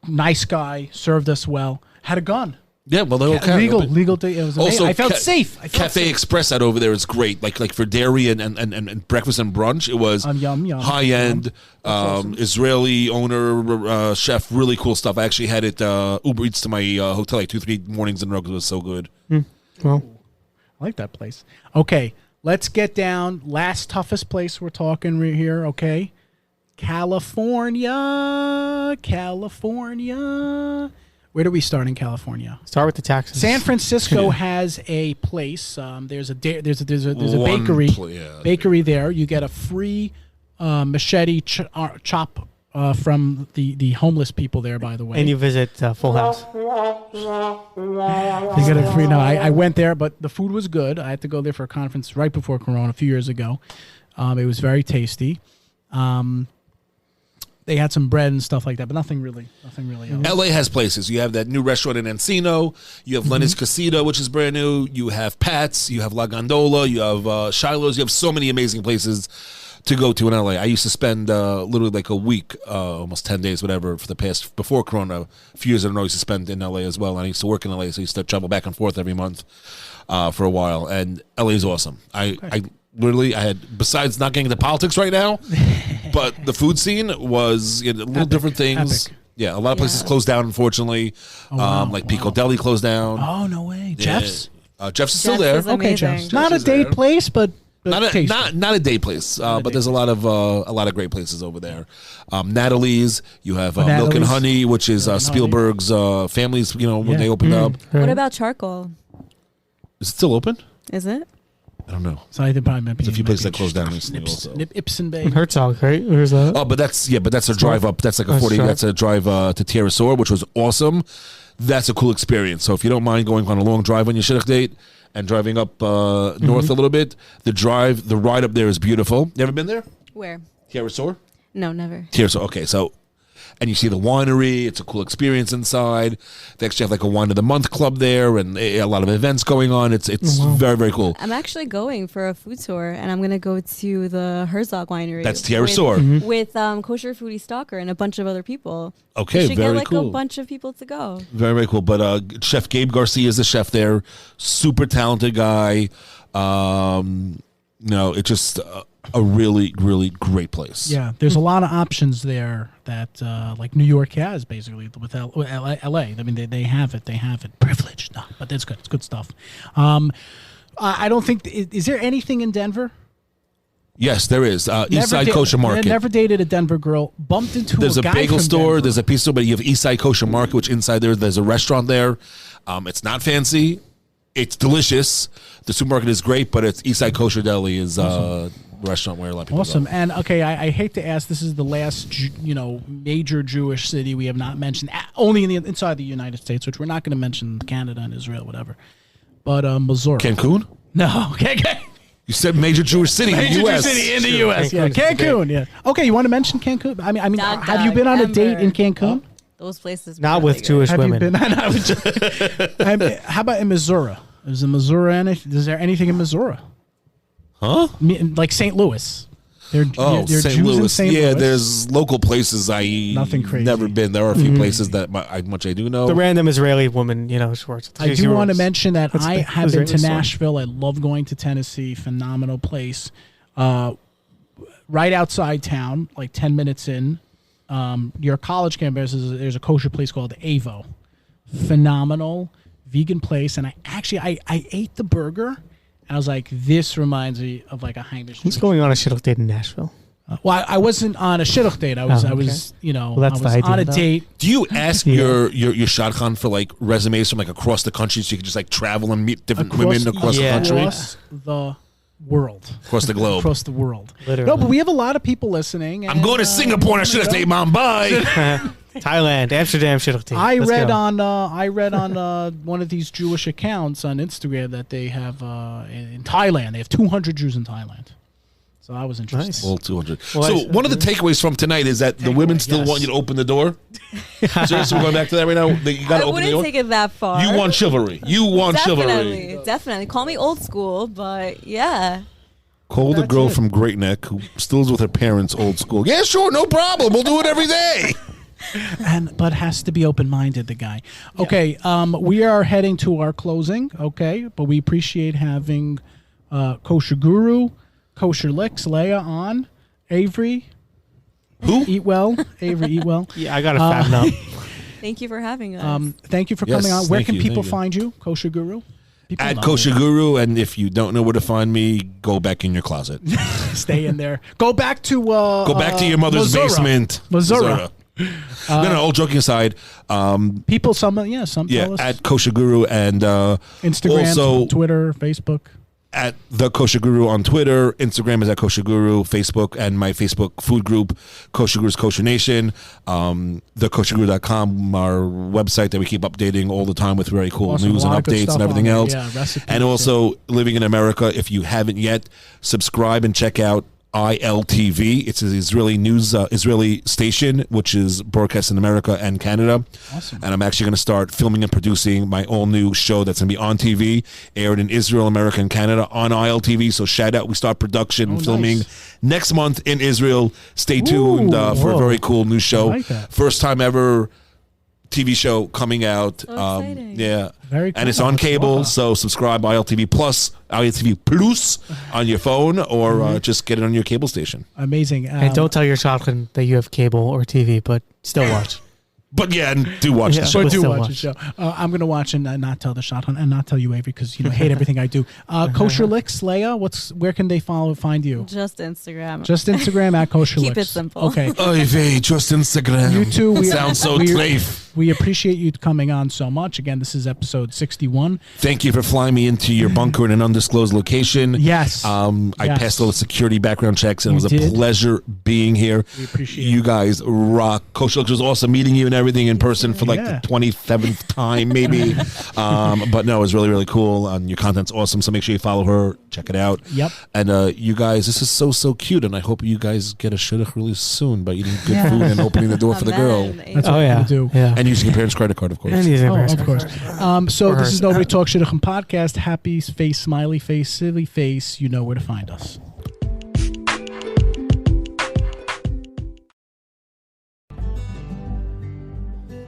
nice guy, served us well. Had a gun. Yeah, well, they'll carry Legal. it. It was amazing. I felt safe. I felt Cafe safe. Express out over there is great. Like for dairy and breakfast and brunch, it was Yum, yum. high end Israeli owner chef. Really cool stuff. I actually had it Uber Eats to my hotel like 2-3 mornings in a row because it was so good. Well, I like that place. Okay, let's get down. Last toughest place we're talking right here. Okay, California. Where do we start in California? Start with the taxes. San Francisco has a place. There's a One bakery. yeah. Bakery there. You get a free machete chop from the homeless people there. By the way, And you visit Full House. you get a free. No, I went there, but the food was good. I had to go there for a conference right before Corona a few years ago. It was very tasty. They had some bread and stuff like that, but nothing really else. LA has places. You have that new restaurant in Encino. You have Lenny's Casita, which is brand new. You have Pat's. You have La Gondola. You have Shiloh's. You have so many amazing places to go to in LA. I used to spend literally like a week, almost 10 days, whatever, before Corona. A few years in a row, I used to spend in LA as well. And I used to work in LA, so I used to travel back and forth every month for a while. And LA is awesome. I literally, I had, besides not getting into politics right now, but the food scene was little different things. Epic. Yeah, a lot of places closed down, unfortunately. Like Pico Deli closed down. Oh no way, Yeah. Jeff's. Jeff's is still Jeff's there. is Okay, amazing. Jeff's. Not a is date there. place, but Not tasty. a day place, but there's a lot of great places over there. Natalie's, you have Milk and Natalie's. Honey, which is Spielberg's families. When Yeah. they opened up, What about charcoal? is it still open? Is it? I don't know. So I think probably There's a few places that closed down recently also. Ibsen Bay. Herzog, right? Where's that? Oh, but that's a drive up. That's like a 40. drive. That's a drive to Terrasaur, which was awesome. That's a cool experience. So if you don't mind going on a long drive on your Shidduch date and driving up north a little bit, the ride up there is beautiful. You ever been there? Where? Terrasaur? No, never. Terrasaur. Okay, so. And you see the winery. It's a cool experience inside. They actually have like a wine of the month club there, and a lot of events going on. It's very, very cool. I'm actually going for a food tour, and I'm going to go to the Herzog Winery. That's Terrasaur. With Kosher Foodie Stalker and a bunch of other people. Okay, we should very get like cool. a bunch of people to go. Very, very cool. But Chef Gabe Garcia is the chef there. Super talented guy. It's just a really, really great place. Yeah, there's a lot of options there that like New York has basically with LA. I mean, they have it. They have it. Privileged, no, but that's good. It's good stuff. I don't think is there anything in Denver? Yes, there is. Eastside da- Kosher Market. Never dated a Denver girl. Bumped into There's a guy bagel from store. Denver. There's a pizza store, but you have Eastside Kosher Market, which inside there's a restaurant there. It's not fancy. It's delicious. The supermarket is great, but it's Eastside Kosher Deli is a restaurant where a lot of people Awesome. go. And okay, I hate to ask. This is the last major Jewish city we have not mentioned, only inside the United States, which we're not going to mention Canada and Israel, whatever. But Missouri. Cancun? No, okay. You said major Jewish city in the Major U.S. city in the U.S. Yeah, Cancun's the Cancun. Yeah. Okay, you want to mention Cancun? I mean, Dog, have you been on a date in Cancun? Those places. were Not really with good. Jewish Have women. you been? How about in Missouri? Is in Missouri? Is there anything in Missouri? Huh? Like St. Louis? They're Oh, Jews St. in Louis. St. Yeah, Louis. there's local places Nothing crazy. never been. There are a few places that much I do know. The random Israeli woman, Schwartz. I do want to mention that That's I the have been to Israeli story. Nashville. I love going to Tennessee. Phenomenal place. Right outside town, like 10 minutes in, your college campus, there's a kosher place called Avo. Phenomenal vegan place. And I ate the burger, and I was like, this reminds me of like a Heimish. Who's going on a Shidduch date in Nashville? Well, I wasn't on a Shidduch date. I was, Oh, okay. That's I the was idea, on a though. date. Do you ask Yeah. your shotgun for like resumes from like across the country so you can just like travel and meet different women across the yeah. country, Across the world. across the globe? Across the world. Literally. No, but we have a lot of people listening. I'm going to Singapore and I should have stayed, Mom. Bye. Thailand, Amsterdam, Shidduch date. I Let's read go. on one of these Jewish accounts on Instagram that they have in Thailand. They have 200 Jews in Thailand. So I was interested. Nice. All 200. Well, So one of the takeaways from tonight is that the women still yes. want you to open the door. Seriously, we're going back to that right now. You got I to open the wouldn't door. take it that far. You want chivalry. You want chivalry. Definitely. Call me old school, but yeah. Call the That's girl it. from Great Neck who still is with her parents old school. Yeah, sure, no problem. We'll do it every day. But has to be open-minded, the guy. Okay, we are heading to our closing, okay? But we appreciate having Kosher Guru, Kosher Lea on, Avery. Who? Eat well. Avery, eat well. Yeah, I got to fatten up. Thank you for having us. Thank you for Yes, coming on. Where thank can you, people thank you. find you, Kosher Guru? People At know Kosher you. Guru, and if you don't know where to find me, go back in your closet. Stay in there. Go back to Go back to your mother's Missouri. basement. Missouri. No, all joking aside, People, some tell us. at Kosher Guru and Instagram, also Twitter, Facebook. at the Kosher Guru on Twitter. Instagram is at Kosher Guru. Facebook and my Facebook food group, Kosher Guru's Kosher Nation. TheKosherGuru.com, our website that we keep updating all the time with very cool Awesome. news A and lot of good updates stuff and everything on there. else. Yeah, recipes, and also living in America. If you haven't yet, subscribe and check out ILTV. It's an Israeli news, Israeli station, which is broadcast in America and Canada. Awesome. And I'm actually going to start filming and producing my all new show that's going to be on TV, aired in Israel, America, and Canada on ILTV. So shout out. We start production and filming next month in Israel. Stay tuned for a very cool new show. I like that. First time ever TV show coming out. So exciting. Yeah. Very cool. And it's on cable, so subscribe ILTV Plus on your phone, or just get it on your cable station. Amazing. And don't tell your shotgun that you have cable or TV, but still watch. But yeah, and do watch the show. But do Still watch the watch. show. I'm going to watch and not tell the shotgun and not tell you, Avery, because I hate everything I do. Kosher Licks, Leah, where can they find you? Just Instagram. Just Instagram at Kosher Keep Licks. it simple. Okay. Oy just Instagram. You too. Sounds so safe. We appreciate you coming on so much. Again, this is episode 61. Thank you for flying me into your bunker in an undisclosed location. Yes. I passed all the security background checks, and it was You a did. pleasure being here. We appreciate you guys rock. Kosher Licks was awesome meeting you and everything in person for like the 27th time, maybe. But no, it was really, really cool. Your content's awesome, so make sure you follow her. Check it out. Yep. And you guys, this is so cute, and I hope you guys get a shidduch really soon by eating good food and opening the door for the girl. Amen. That's what we do. Yeah. And using your parents' credit card, of course. And using Oh, parents' of course. credit. So Or this hers. is Nobody Talks Shidduch podcast. Happy face, smiley face, silly face. You know where to find us.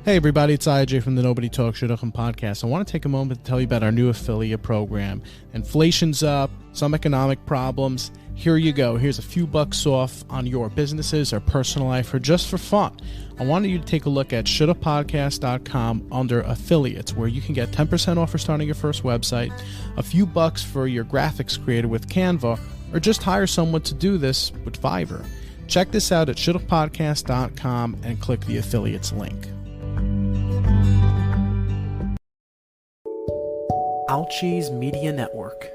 Hey everybody, it's IJ from the Nobody Talks Shidduch podcast. I want to take a moment to tell you about our new affiliate program. Inflation's up, some economic problems. Here you go. Here's a few bucks off on your businesses or personal life or just for fun. I wanted you to take a look at shidduchpodcast.com under affiliates, where you can get 10% off for starting your first website, a few bucks for your graphics created with Canva, or just hire someone to do this with Fiverr. Check this out at shidduchpodcast.com and click the affiliates link. Alchi's Media Network.